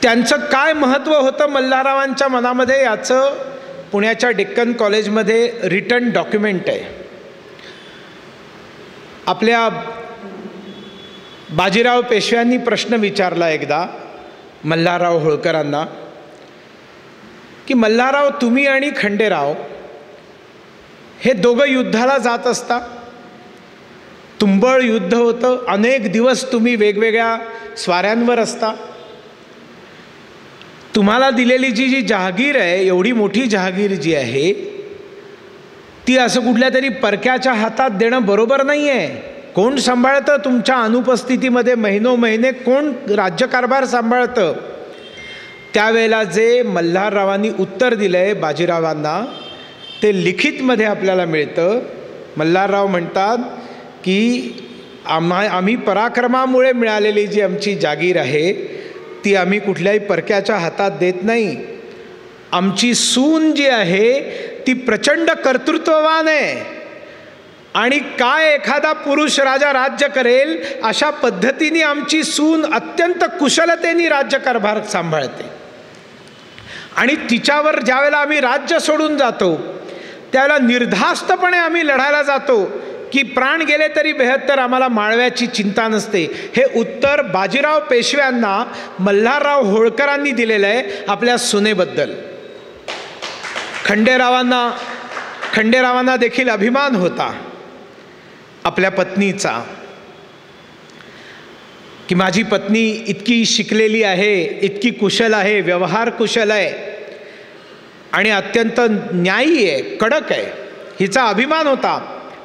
त्यांचं काय महत्त्व होतं मल्हाररावांच्या मनामध्ये याचं पुण्याच्या डेक्कन कॉलेजमध्ये रिटन डॉक्युमेंट आहे. आपल्या बाजीराव पेशव्यांनी प्रश्न विचारला एकदा मल्हारराव होळकरांना की मल्हारराव, तुम्ही आणि खंडेराव हे दोघं युद्धाला जात असता, तुंबळ युद्ध होतं, अनेक दिवस तुम्ही वेगवेगळ्या स्वाऱ्यांवर असता, तुम्हाला दिलेली जी जहागीर आहे, एवढी मोठी जहागीर जी आहे, ती असं कुठल्या तरी परक्याच्या हातात देणं बरोबर नाही आहे. कोण सांभाळतं तुमच्या अनुपस्थितीमध्ये महिनोमहिने, कोण राज्यकारभार सांभाळतं? त्यावेळेला जे मल्हाररावांनी उत्तर दिलं आहे बाजीरावांना ते लिखितमध्ये आपल्याला मिळतं. मल्हारराव म्हणतात की आम्ही पराक्रमामुळे मिळालेली जी आमची जागीर आहे ती आम्ही कुठल्याही परक्याच्या हातात देत नाही. आमची सून जी आहे ती प्रचंड कर्तृत्ववान आहे आणि काय एखादा पुरुष राजा राज्य करेल अशा पद्धतीने आमची सून अत्यंत कुशलतेने राज्यकारभार सांभाळते. आणि तिच्यावर ज्यावेळेला आम्ही राज्य सोडून जातो त्यावेळेला निर्धास्तपणे आम्ही लढायला जातो की प्राण गेले तरी बेहत्तर, आम्हाला माळव्याची चिंता नसते. हे उत्तर बाजीराव पेशव्यांना मल्हारराव होळकरांनी दिलेलं आहे आपल्या सुनेबद्दल. खंडेरावांना खंडेरावांना देखील अभिमान होता आपल्या पत्नीचा, की माझी पत्नी इतकी शिकलेली आहे, इतकी कुशल आहे, व्यवहार कुशल आहे आणि अत्यंत न्यायी आहे, कडक आहे, हिचा अभिमान होता.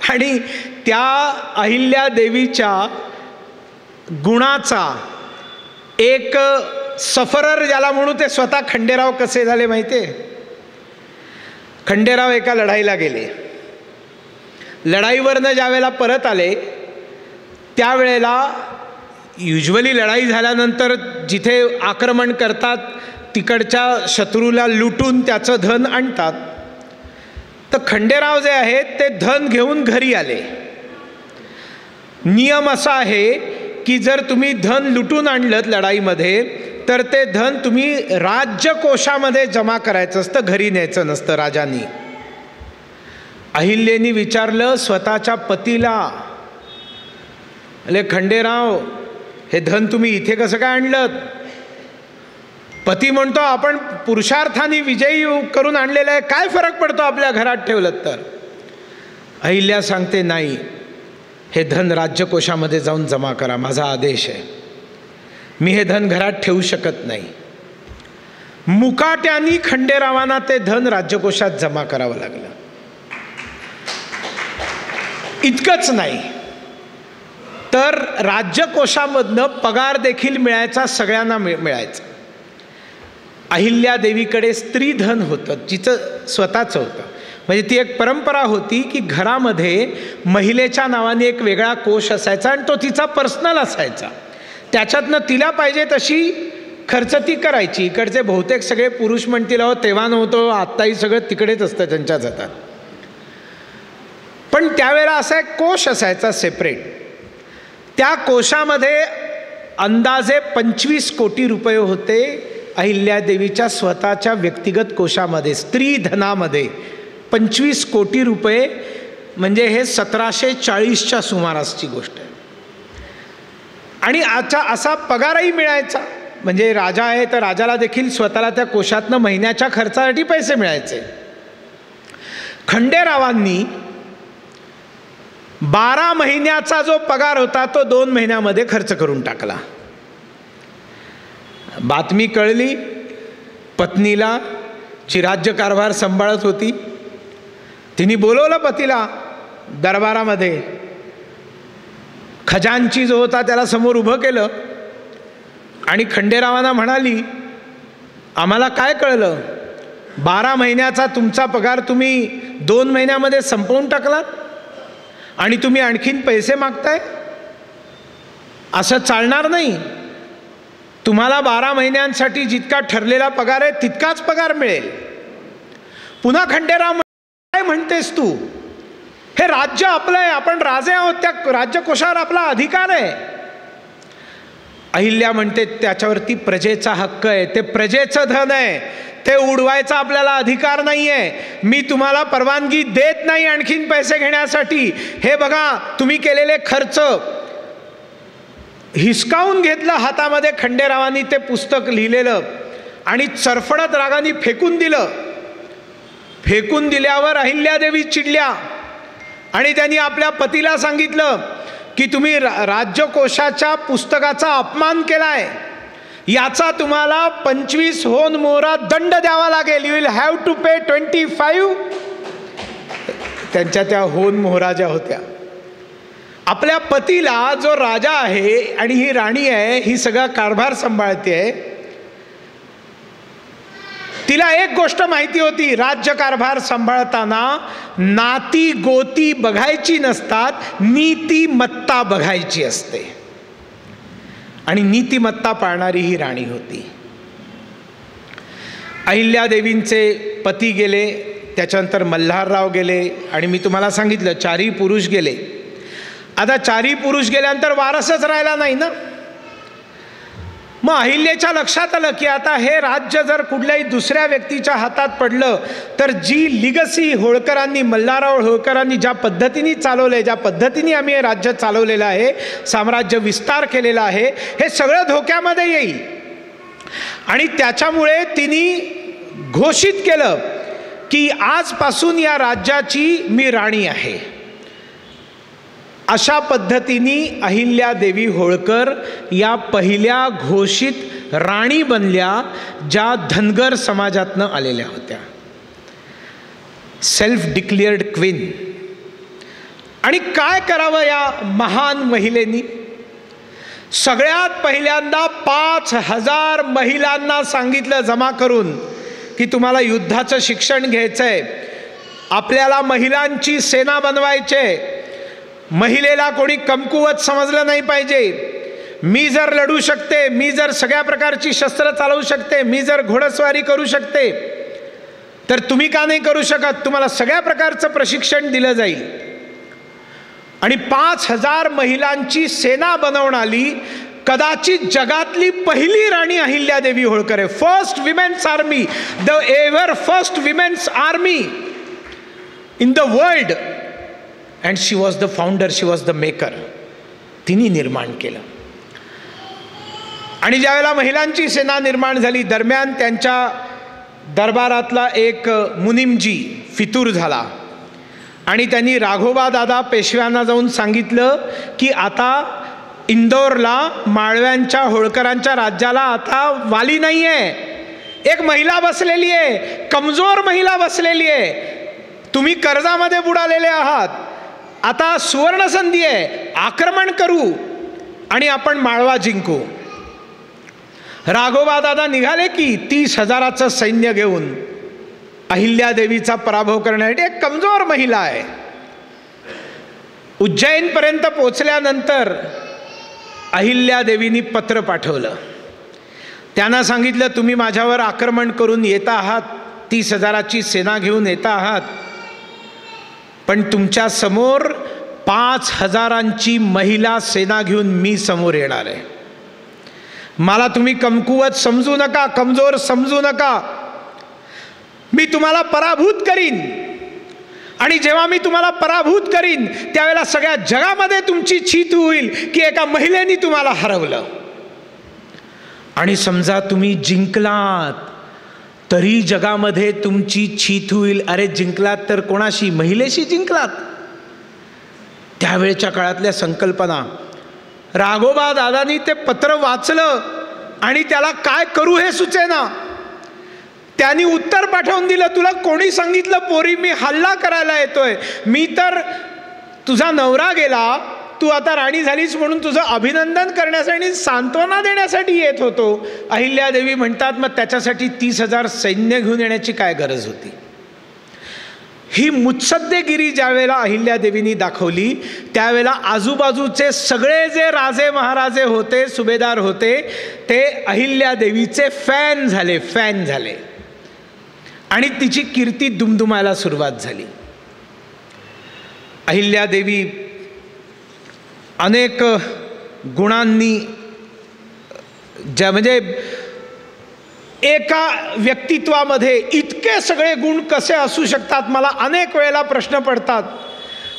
आणि त्या अहिल्यादेवीच्या गुणाचा एक सफरर ज्याला म्हणू ते स्वतः खंडेराव कसे झाले माहिती आहे? खंडेराव एका लढाईला गेले. लढाईवरनं ज्यावेळेला परत आले त्यावेळेला युजली लढाई झाल्यानंतर जिथे आक्रमण करतात तिकडच्या शत्रूला लुटून त्याचं धन आणतात. तर खंडेराव जे आहेत ते धन घेऊन घरी आले. नियम असा आहे की जर तुम्ही धन लुटून आणलं लढाईमध्ये तर ते धन तुम्ही राज्यकोशामध्ये जमा करायचं असतं, घरी न्यायचं नसतं राजांनी. अहिल्याने विचारलं स्वतःच्या पतीला, अरे खंडेराव हे धन तुम्ही इथे कसं काय आणलं? पती म्हणतो आपण पुरुषार्थाने विजयी करून आणलेलं आहे, काय फरक पडतो आपल्या घरात ठेवलं तर? अहिल्या सांगते नाही, हे धन राज्यकोशामध्ये जाऊन जमा करा, माझा आदेश आहे, मी हे धन घरात ठेवू शकत नाही. मुकाट्यानी खंडेरावांना ते धन राज्यकोशात जमा करावं लागलं. इतकंच नाही तर राज्यकोशामधनं पगार देखील मिळायचा, सगळ्यांना मिळायचा. अहिल्यादेवीकडे स्त्रीधन होतं, जिचं स्वतःचं होतं. म्हणजे ती एक परंपरा होती की घरामध्ये महिलेच्या नावाने एक वेगळा कोश असायचा आणि तो तिचा पर्सनल असायचा. त्याच्यातनं तिला पाहिजे तशी खर्च ती करायची. इकडचे बहुतेक सगळे पुरुष म्हणतील अहो तेव्हा नव्हतं, आत्ताही सगळं तिकडेच असतं त्यांच्याच हातात. पण त्यावेळेला असा एक कोश असायचा सेपरेट. त्या कोशामध्ये अंदाजे 25 कोटी रुपये होते. अहिल्यादेवीच्या स्वतःच्या व्यक्तिगत कोशामध्ये, स्त्री धनामध्ये 25 कोटी रुपये, म्हणजे हे 1740च्या सुमारासची गोष्ट आहे. आणि असा पगारही मिळायचा. म्हणजे राजा आहे तर राजाला देखील स्वतःला त्या कोशातनं महिन्याच्या खर्चासाठी पैसे मिळायचे. खंडेरावांनी 12 महिन्याचा जो पगार होता तो 2 महिन्यामध्ये खर्च करून टाकला. बातमी कळली पत्नीला, जी राज्यकारभार सांभाळत होती. तिने बोलवलं पतीला दरबारामध्ये. खजांची जो होता त्याला समोर उभं केलं आणि खंडेरावांना म्हणाली, आम्हाला काय कळलं, 12 महिन्याचा तुमचा पगार तुम्ही 2 महिन्यामध्ये संपवून टाकलात आणि तुम्ही आणखीन पैसे मागताय? असं चालणार नाही. तुम्हाला 12 महिन्यांसाठी जितका ठरलेला पगार आहे तितकाच पगार मिळेल. पुन्हा खंडेराव काय म्हणतेस तू? हे राज्य आपलं आहे, आपण राजे आहोत, त्या राज्यकोशावर आपला अधिकार आहे. अहिल्या म्हणते त्याच्यावरती प्रजेचा हक्क आहे, ते प्रजेचं धन आहे, ते उडवायचा आपल्याला अधिकार नाही आहे. मी तुम्हाला परवानगी देत नाही आणखीन पैसे घेण्यासाठी. हे बघा तुम्ही केलेले खर्च. हिसकावून घेतलं हातामध्ये खंडेरावांनी ते पुस्तक लिहिलेलं आणि चरफडत रागाने फेकून दिलं. फेकून दिल्यावर अहिल्यादेवी चिडल्या आणि त्यांनी आपल्या पतीला सांगितलं की तुम्ही राज्यकोशाच्या पुस्तकाचा अपमान केलाय, याचा तुम्हाला 25 होन मोहरा दंड द्यावा लागेल. यू विल हॅव टू पे 25. त्यांच्या त्या होन मोहरा ज्या होत्या, आपल्या पतीला जो राजा आहे आणि ही राणी आहे, ही सगळा कारभार सांभाळते आहे, तिला एक गोष्ट माहिती होती, राज्यकारभार सांभाळताना नाती गोती बघायची नसतात, नीतिमत्ता बघायची असते. आणि नीतिमत्ता पाळणारी ही राणी होती. अहिल्यादेवींचे पती गेले, त्याच्यानंतर मल्हारराव गेले आणि मी तुम्हाला सांगितलं 4ही पुरुष गेले. आता 4ही पुरुष गेल्यानंतर वारसच राहिला नाही ना. मग अहिल्याच्या लक्षात आलं की आता हे राज्य जर कुठल्याही दुसऱ्या व्यक्तीच्या हातात पडलं तर जी लिगसी होळकरांनी, मल्हारराव होळकरांनी ज्या पद्धतीने चालवलं आहे, ज्या पद्धतीने आम्ही हे राज्य चालवलेलं आहे, साम्राज्य विस्तार केलेला आहे, हे सगळं धोक्यामध्ये येईल. आणि त्याच्यामुळे तिने घोषित केलं की आजपासून या राज्याची मी राणी आहे. अशा पद्धतीने अहिल्यादेवी होळकर या पहिल्या घोषित राणी बनल्या, ज्या धनगर समाजातनं आलेल्या होत्या. Self declared queen. आणि काय करावं या महान महिलेनी? सगळ्यात पहिल्यांदा 5,000 महिलांना सांगितलं जमा करून की तुम्हाला युद्धाचं शिक्षण घ्यायचंय, आपल्याला महिलांची सेना बनवायचे. महिलेला कोणी कमकुवत समजलं नाही पाहिजे. मी जर लढू शकते, मी जर सगळ्या प्रकारची शस्त्र चालवू शकते, मी जर घोडस्वारी करू शकते, तर तुम्ही का नाही करू शकत? तुम्हाला सगळ्या प्रकारचं प्रशिक्षण दिलं जाईल. आणि 5,000 महिलांची सेना बनवून आली. कदाचित जगातली पहिली राणी अहिल्यादेवी होळकर आहे. First women's army, the ever first women's army in the world. And she was the founder, she was the maker. तिने निर्माण केलं. आणि ज्यावेळेला महिलांची सेना निर्माण झाली, दरम्यान त्यांच्या दरबारातला एक मुनिमजी फितूर झाला आणि त्यांनी राघोबा दादा पेशव्यांना जाऊन सांगितलं की आता इंदोरला माळव्यांच्या होळकरांच्या राज्याला आता वाली नाही आहे, एक महिला बसलेली आहे, कमजोर महिला बसलेली आहे. तुम्ही कर्जामध्ये बुडालेले आहात, आता सुवर्ण संधी आहे, आक्रमण करू आणि आपण माळवा जिंकू. राघोबा दादा निघाले की 30,000चं सैन्य घेऊन अहिल्यादेवीचा पराभव करण्यासाठी. एक कमजोर महिला आहे. उज्जैनपर्यंत पोचल्यानंतर अहिल्यादेवींनी पत्र पाठवलं. त्यांना सांगितलं तुम्ही माझ्यावर आक्रमण करून येता आहात, 30,000ची सेना घेऊन येता आहात, पण तुमच्या समोर 5,000ची महिला सेना घेऊन मी समोर येणार आहे. मला तुम्ही कमकुवत समजू नका, कमजोर समजू नका. मी तुम्हाला पराभूत करीन. आणि जेव्हा मी तुम्हाला पराभूत करीन त्यावेळेला सगळ्या जगामध्ये तुमची चीत होईल की एका महिलेने तुम्हाला हरवलं. आणि समजा तुम्ही जिंकलात तरी जगामध्ये तुमची चीत होईल. अरे जिंकलात तर कोणाशी? महिलेशी जिंकलात. त्यावेळेच्या काळातल्या संकल्पना. राघोबा दादांनी ते पत्र वाचलं आणि त्याला काय करू हे सुचेना. त्यांनी उत्तर पाठवून दिलं, तुला कोणी सांगितलं पोरी मी हल्ला करायला येतोय? मी तर तुझा नवरा गेला, तू आता राणी झालीस म्हणून तुझं अभिनंदन करण्यासाठी, सांत्वना देण्यासाठी येत होतो. अहिल्यादेवी म्हणतात मग त्याच्यासाठी 30,000 सैन्य घेऊन येण्याची काय गरज होती? ही मुत्सद्देगिरी ज्यावेळेला अहिल्यादेवींनी दाखवली त्यावेळेला आजूबाजूचे सगळे जे राजे महाराजे होते, सुभेदार होते, ते अहिल्यादेवीचे फॅन झाले आणि तिची कीर्ती दुमदुमायला सुरुवात झाली. अहिल्यादेवी अनेक गुणांनी म्हणजे एका व्यक्तित्वामध्ये इतके सगळे गुण कसे असू शकतात, मला अनेक वेळेला प्रश्न पडतात.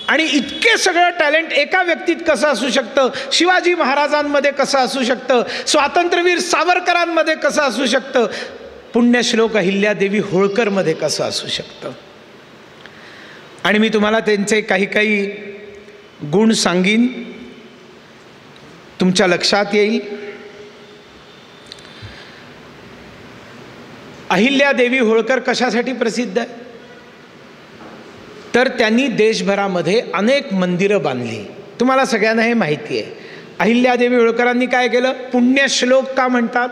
आणि इतके सगळं टॅलेंट एका व्यक्तीत कसं असू शकतं? शिवाजी महाराजांमध्ये कसं असू शकतं? स्वातंत्र्यवीर सावरकरांमध्ये कसं असू शकतं? पुण्यश्लोक अहिल्यादेवी होळकरमध्ये कसं असू शकतं? आणि मी तुम्हाला त्यांचे काही काही गुण सांगीन, तुमच्या लक्षात येईल. अहिल्यादेवी होळकर कशासाठी प्रसिद्ध आहे? तर त्यांनी देशभरामध्ये अनेक मंदिरं बांधली. तुम्हाला सगळ्यांना हे माहिती आहे. अहिल्यादेवी होळकरांनी काय केलं? पुण्यश्लोक का म्हणतात?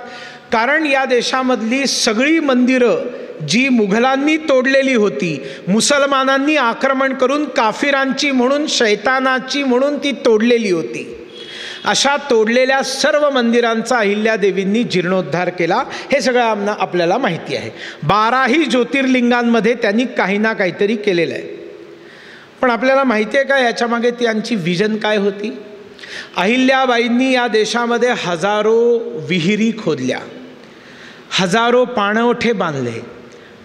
कारण या देशामधली सगळी मंदिरं जी मुघलांनी तोडलेली होती, मुसलमानांनी आक्रमण करून काफिरांची म्हणून, शैतानाची म्हणून ती तोडलेली होती. अशा तोडलेल्या सर्व मंदिरांचा अहिल्यादेवींनी जीर्णोद्धार केला. हे सगळं आपल्याला माहिती आहे. 12ही ज्योतिर्लिंगांमध्ये त्यांनी काही ना काहीतरी केलेलं आहे. पण आपल्याला माहिती आहे का याच्यामागे त्यांची विजन काय होती? अहिल्याबाईंनी या देशामध्ये हजारो विहिरी खोदल्या, हजारो पाणवठे बांधले,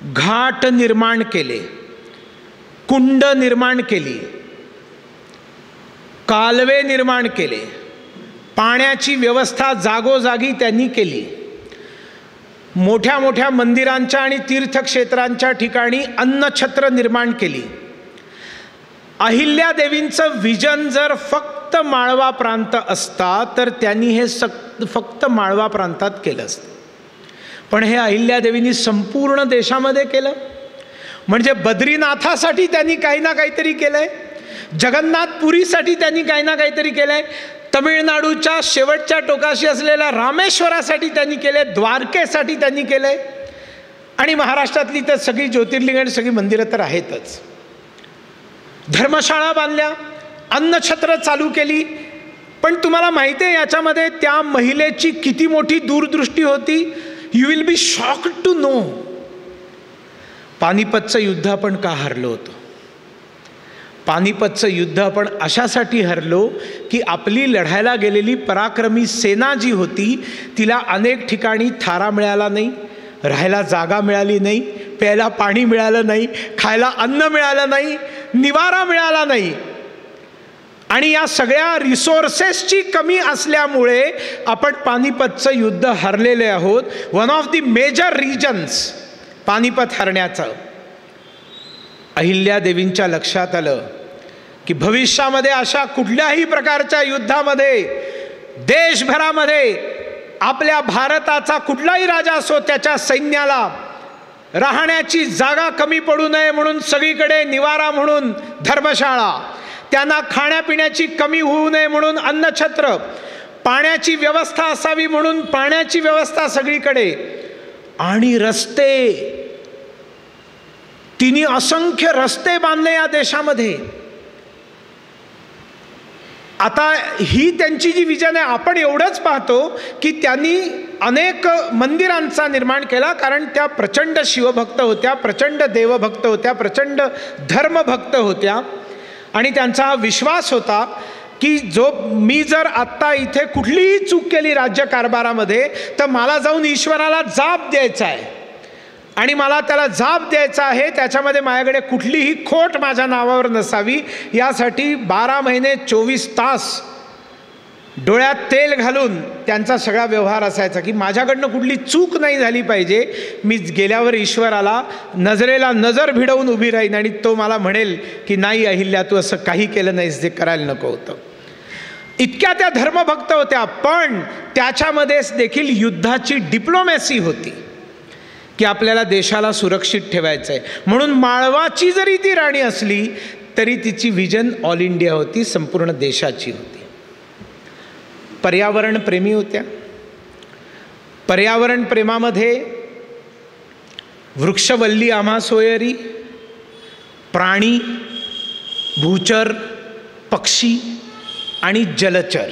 घाट निर्माण केले, कुंड निर्माण केली, कालवे निर्माण केले, पाण्याची व्यवस्था जागोजागी त्यांनी केली. मोठ्या मोठ्या मंदिरांच्या आणि तीर्थक्षेत्रांच्या ठिकाणी अन्नछत्र निर्माण केली. अहिल्यादेवींचं विजन जर फक्त माळवा प्रांत असता तर त्यांनी हे फक्त माळवा प्रांतात केलं असतं. पण हे अहिल्यादेवींनी संपूर्ण देशामध्ये केलं. म्हणजे बद्रीनाथासाठी त्यांनी काही ना काहीतरी केलंय, जगन्नाथपुरीसाठी त्यांनी काही ना काहीतरी केलंय, तमिळनाडूच्या शेवटच्या टोकाशी असलेल्या रामेश्वरासाठी त्यांनी केले, द्वारकेसाठी त्यांनी केलंय, आणि महाराष्ट्रातली तर सगळी ज्योतिर्लिंग आणि सगळी मंदिरं तर आहेतच. धर्मशाळा बांधल्या, अन्नछत्र चालू केली. पण तुम्हाला माहिती आहे याच्यामध्ये त्या महिलेची किती मोठी दूरदृष्टी होती. You will be shocked to know. पानिपतचं युद्ध आपण का हरलो होतो? पानिपतचं युद्ध आपण अशासाठी हरलो की आपली लढायला गेलेली पराक्रमी सेना जी होती तिला अनेक ठिकाणी थारा मिळाला नाही, राहायला जागा मिळाली नाही, प्यायला पाणी मिळालं नाही, खायला अन्न मिळालं नाही, निवारा मिळाला नाही. आणि या सगळ्या रिसोर्सेसची कमी असल्यामुळे आपण पानिपतचं युद्ध हरलेले आहोत. One of the major reasons Panipat हरण्याचं. अहिल्यादेवींच्या लक्षात आलं की भविष्यामध्ये अशा कुठल्याही प्रकारच्या युद्धामध्ये देशभरामध्ये आपल्या भारताचा कुठलाही राजा असो त्याच्या सैन्याला राहण्याची जागा कमी पडू नये म्हणून सगळीकडे निवारा म्हणून धर्मशाळा, त्यांना खाण्यापिण्याची कमी होऊ नये म्हणून अन्नछत्र, पाण्याची व्यवस्था असावी म्हणून पाण्याची व्यवस्था सगळीकडे, आणि रस्ते. तिने असंख्य रस्ते बांधले या देशामध्ये. आता ही त्यांची जी विजन आहे, आपण एवढंच पाहतो की त्यांनी अनेक मंदिरांचा निर्माण केला, कारण त्या प्रचंड शिवभक्त होत्या, प्रचंड देवभक्त होत्या, प्रचंड धर्मभक्त होत्या. आणि त्यांचा हा विश्वास होता की मी जर आत्ता इथे कुठलीही चूक केली राज्यकारभारामध्ये तर मला जाऊन ईश्वराला जाब द्यायचा आहे, आणि मला त्याला जाब द्यायचा आहे, त्याच्यामध्ये माझ्याकडे कुठलीही खोट माझ्या नावावर नसावी. यासाठी 12 महिने 24 तास डोळ्यात तेल घालून त्यांचा सगळा व्यवहार असायचा की माझ्याकडनं कुठली चूक नाही झाली पाहिजे. मी गेल्यावर ईश्वराला नजरेला नजर भिडवून उभी राहीन आणि तो मला म्हणेल की नाही अहिल्या, तू असं काही केलं नाहीस जे करायला नको होतं. इतक्या त्या धर्मभक्त होत्या. पण त्याच्यामध्येच देखील युद्धाची डिप्लोमॅसी होती की आपल्याला देशाला सुरक्षित ठेवायचं आहे. म्हणून माळवाची जरी ती राणी असली तरी तिची विजन ऑल इंडिया होती, संपूर्ण देशाची होती. पर्यावरण प्रेमी होत्या. पर्यावरण प्रेमामध्ये वृक्षवल्ली आम्हा सोयरी, प्राणी, भूचर, पक्षी आणि जलचर.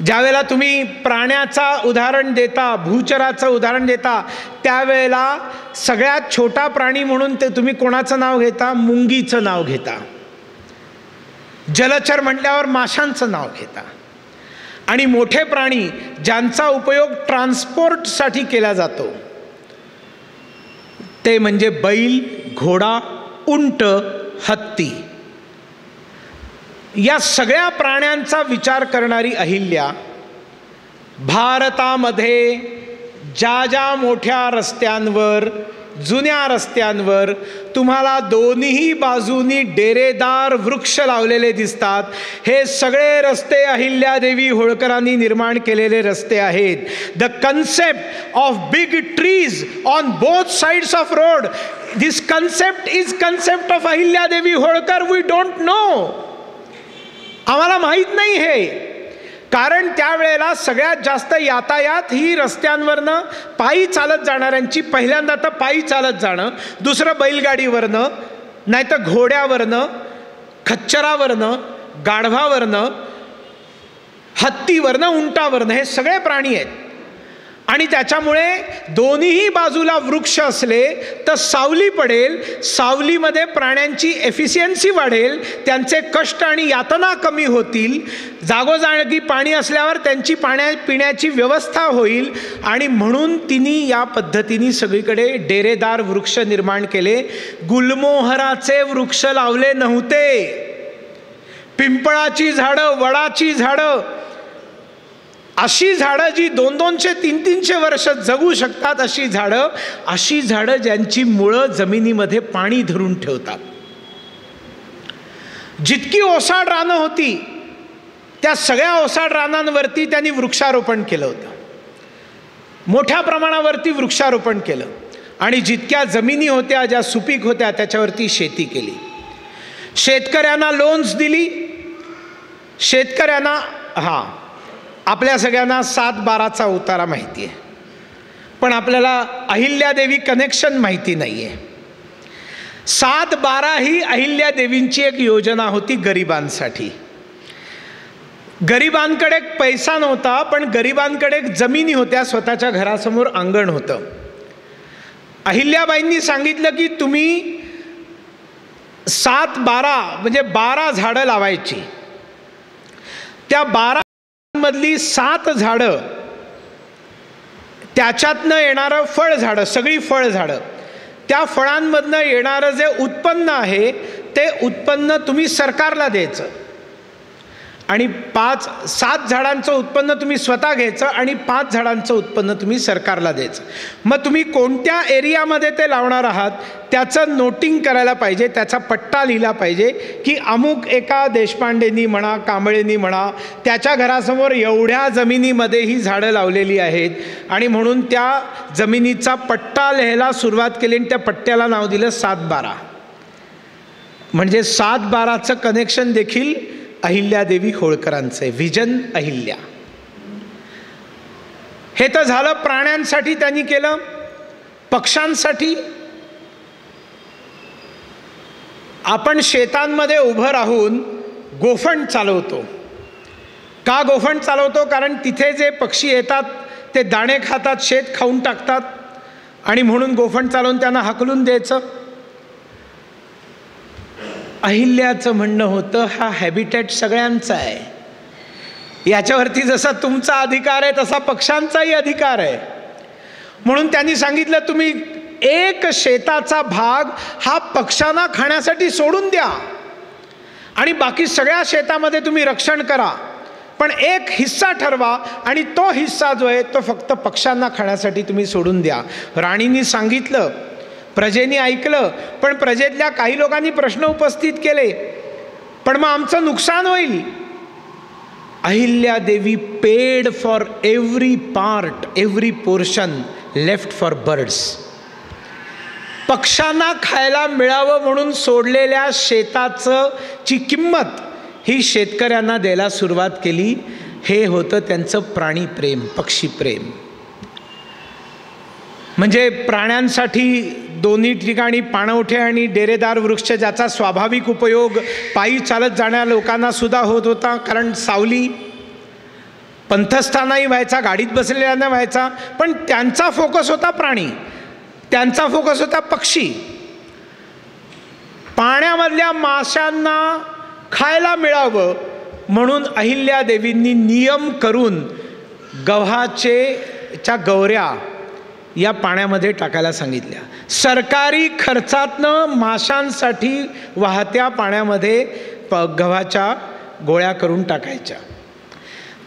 ज्यावेळेला तुम्ही प्राण्याचा उदाहरण देता, भूचराचं उदाहरण देता, त्यावेळेला सगळ्यात छोटा प्राणी म्हणून ते तुम्ही कोणाचं नाव घेता? मुंगीचं नाव घेता. जलचर म्हटल्यावर माशांचं नाव घेता. आणि मोठे प्राणी ज्यांचा उपयोग ट्रान्सपोर्टसाठी केला जातो ते म्हणजे बैल, घोडा, उंट, हत्ती. या सगळ्या प्राण्यांचा विचार करणारी अहिल्या भारतामध्ये ज्या ज्या मोठ्या रस्त्यांवर, जुन्या रस्त्यांवर तुम्हाला दोन्ही बाजूनी डेरेदार वृक्ष लावलेले दिसतात, हे सगळे रस्ते अहिल्यादेवी होळकरांनी निर्माण केलेले रस्ते आहेत. The concept of big trees on both sides of road, this concept is concept of Ahilyadevi Holkar. We don't know. आम्हाला माहीत नाही हे, कारण त्यावेळेला सगळ्यात जास्त यातायात ही रस्त्यांवरनं पायी चालत जाणाऱ्यांची. पहिल्यांदा तर पायी चालत जाणं, दुसरं बैलगाडीवरनं, नाहीतर घोड्यावरनं, खच्चरावरनं, गाढवावरनं, हत्तीवरनं, उंटावरनं. हे सगळे प्राणी आहेत. आणि त्याच्यामुळे दोन्ही बाजूला वृक्ष असले तर सावली पडेल, सावलीमध्ये प्राण्यांची एफिशियन्सी वाढेल, त्यांचे कष्ट आणि यातना कमी होतील, जागोजागी पाणी असल्यावर त्यांची पिण्याची व्यवस्था होईल. आणि म्हणून तिने या पद्धतीने सगळीकडे डेरेदार वृक्ष निर्माण केले. गुलमोहराचे वृक्ष लावले नव्हते. पिंपळाची झाडं, वडाची झाडं, अशी झाडं जी 200-200, 300-300 वर्ष जगू शकतात, अशी झाडं ज्यांची मुळं जमिनीमध्ये पाणी धरून ठेवतात. जितकी ओसाड रानं होती त्या सगळ्या ओसाड रानांवरती त्यांनी वृक्षारोपण केलं होतं, मोठ्या प्रमाणावरती वृक्षारोपण केलं. आणि जितक्या जमिनी होत्या, ज्या सुपीक होत्या, त्याच्यावरती शेती केली. शेतकऱ्यांना लोन्स दिली. शेतकऱ्यांना आपल्या सगळ्यांना 7/12चा उतारा माहिती आहे, पण आपल्याला अहिल्यादेवी कनेक्शन माहिती नाही आहे. 7/12 ही अहिल्यादेवींची एक योजना होती गरिबांसाठी. गरिबांकडे पैसा नव्हता, पण गरिबांकडे जमिनी होत्या, स्वतःच्या घरासमोर अंगण होतं. अहिल्याबाईंनी सांगितलं की तुम्ही 7/12 म्हणजे 12 झाडं लावायची. त्या 12 मधली 7 झाडं, त्याच्यातनं येणारं फळझाडं, सगळी फळझाडं, त्या फळांमधनं येणारं जे उत्पन्न आहे ते उत्पन्न तुम्ही सरकारला द्यायचं. आणि 7 झाडांचं उत्पन्न तुम्ही स्वतः घ्यायचं आणि 5 झाडांचं उत्पन्न तुम्ही सरकारला द्यायचं. मग तुम्ही कोणत्या एरियामध्ये ते लावणार आहात त्याचं नोटिंग करायला पाहिजे, त्याचा पट्टा लिहिला पाहिजे की अमुक एका देशपांडेंनी म्हणा, कांबळेंनी म्हणा, त्याच्या घरासमोर एवढ्या जमिनीमध्ये ही झाडं लावलेली आहेत आणि म्हणून त्या जमिनीचा पट्टा लिहायला सुरुवात केली आणि त्या पट्ट्याला नाव दिलं 7/12. म्हणजे 7/12चं कनेक्शन देखील अहिल्यादेवी होळकरांचे, विजन अहिल्या. हे तर झालं प्राण्यांसाठी त्यांनी केलं. पक्ष्यांसाठी आपण शेतांमध्ये उभं राहून गोफण चालवतो. का गोफण चालवतो? कारण तिथे जे पक्षी येतात ते दाणे खातात, शेत खाऊन टाकतात, आणि म्हणून गोफण चालवून त्यांना हाकलून द्यायचं. अहिल्याचं म्हणणं होतं हा हॅबिटॅट सगळ्यांचा आहे, याच्यावरती जसा तुमचा अधिकार आहे तसा पक्ष्यांचाही अधिकार आहे. म्हणून त्यांनी सांगितलं तुम्ही एक शेताचा भाग हा पक्ष्यांना खाण्यासाठी सोडून द्या आणि बाकी सगळ्या शेतामध्ये तुम्ही रक्षण करा, पण एक हिस्सा ठरवा आणि तो हिस्सा जो आहे तो फक्त पक्ष्यांना खाण्यासाठी तुम्ही सोडून द्या. राणींनी सांगितलं, प्रजेने ऐकलं, पण प्रजेतल्या काही लोकांनी प्रश्न उपस्थित केले, पण मग आमचं नुकसान होईल. Ahilyadevi paid for every part, every portion left for birds. पक्ष्यांना खायला मिळावं म्हणून सोडलेल्या ची किंमत ही शेतकऱ्यांना द्यायला सुरुवात केली. हे होतं त्यांचं प्राणीप्रेम, पक्षीप्रेम. म्हणजे प्राण्यांसाठी दोन्ही ठिकाणी पाणवठे आणि डेरेदार वृक्ष, ज्याचा स्वाभाविक उपयोग पायी चालत जाणाऱ्या लोकांना सुद्धा होत होता, कारण सावली पंथस्थानाही व्हायचा, गाडीत बसलेल्यांना व्हायचा, पण त्यांचा फोकस होता प्राणी, त्यांचा फोकस होता पक्षी. पाण्यामधल्या माशांना खायला मिळावं म्हणून अहिल्यादेवींनी नियम करून गव्हाच्या गवऱ्या या पाण्यामध्ये टाकायला सांगितल्या. सरकारी खर्चातनं माशांसाठी वाहत्या पाण्यामध्ये गव्हाच्या गोळ्या करून टाकायच्या.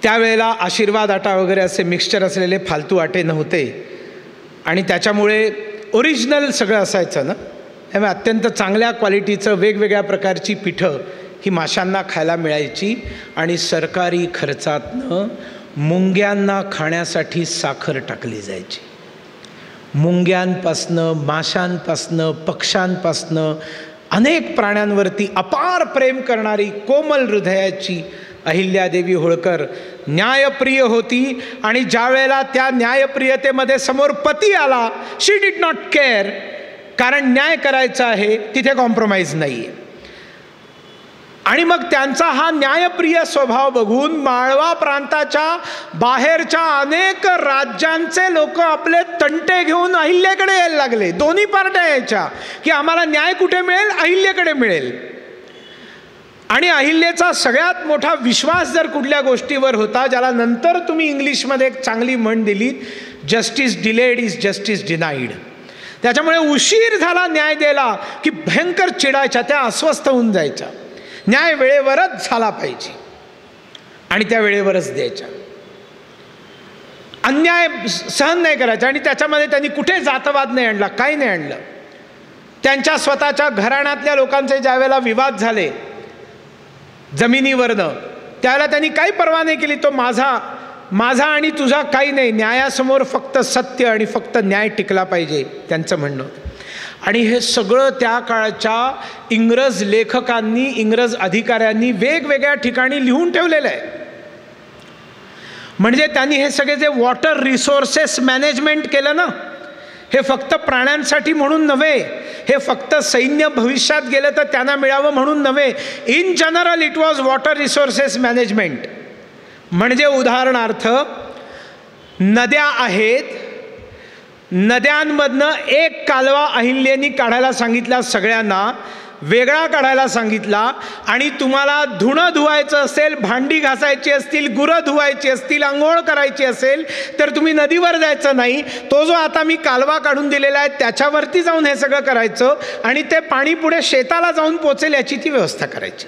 त्यावेळेला आशीर्वाद आटा वगैरे असे मिक्सचर असलेले फालतू आटे नव्हते आणि त्याच्यामुळे ओरिजिनल सगळं असायचं ना, त्यामुळे अत्यंत चांगल्या क्वालिटीचं वेगवेगळ्या प्रकारची पिठं ही माशांना खायला मिळायची. आणि सरकारी खर्चातनं मुंग्यांना खाण्यासाठी साखर टाकली जायची. मुंग्यांपासनं, माशांपासनं, पक्ष्यांपासनं अनेक प्राण्यांवरती अपार प्रेम करणारी कोमल हृदयाची अहिल्यादेवी होळकर न्यायप्रिय होती. आणि ज्या वेळेला त्या न्यायप्रियतेमध्ये समोर पती आला, शी डिड नॉट केअर, कारण न्याय करायचा आहे, तिथे कॉम्प्रोमाइज नाही आहे. आणि मग त्यांचा हा न्यायप्रिय स्वभाव बघून माळवा प्रांताच्या बाहेरच्या अनेक राज्यांचे लोक आपले तंटे घेऊन अहिल्याकडे यायला लागले. दोन्ही पार्ट्या यायच्या की आम्हाला न्याय कुठे मिळेल, अहिल्याकडे मिळेल. आणि अहिल्याचा सगळ्यात मोठा विश्वास जर कुठल्या गोष्टीवर होता, ज्याला नंतर तुम्ही इंग्लिशमध्ये एक चांगली म्हण दिली, justice delayed is justice denied. त्याच्यामुळे उशीर झाला न्याय द्यायला की भयंकर चिडायच्या, त्या अस्वस्थ होऊन जायच्या. न्याय वेळेवरच झाला पाहिजे आणि त्या वेळेवरच द्यायच्या. अन्याय सहन नाही करायचा. आणि त्याच्यामध्ये त्यांनी कुठे जातवाद नाही आणला, काही नाही आणलं. त्यांच्या स्वतःच्या घराण्यातल्या लोकांचे ज्यावेळेला विवाद झाले जमिनीवरनं, त्यावेळेला त्यांनी काही पर्वा नाही केली. तो माझा आणि तुझा काही नाही, न्यायासमोर फक्त सत्य आणि फक्त न्याय टिकला पाहिजे, त्यांचं म्हणणं होतं. आणि हे सगळं त्या काळच्या इंग्रज लेखकांनी, इंग्रज अधिकाऱ्यांनी वेगवेगळ्या ठिकाणी लिहून ठेवलेलं आहे. म्हणजे त्यांनी हे सगळे जे वॉटर रिसोर्सेस मॅनेजमेंट केलं ना, हे फक्त प्राण्यांसाठी म्हणून नव्हे, हे फक्त सैन्य भविष्यात गेलं तर त्यांना मिळावं म्हणून नव्हे. In general it was water resources management. म्हणजे उदाहरणार्थ नद्या आहेत, नद्यांमधनं एक कालवा अहिल्यानी काढायला सांगितला, सगळ्यांना वेगळा काढायला सांगितला. आणि तुम्हाला धुणं धुवायचं असेल, भांडी घासायची असतील, गुरं धुवायची असतील, आंघोळ करायची असेल तर तुम्ही नदीवर जायचं नाही. तो जो आता मी कालवा काढून दिलेला आहे त्याच्यावरती जाऊन हे सगळं करायचं आणि ते पाणी पुढे शेताला जाऊन पोचेल याची ती व्यवस्था करायची.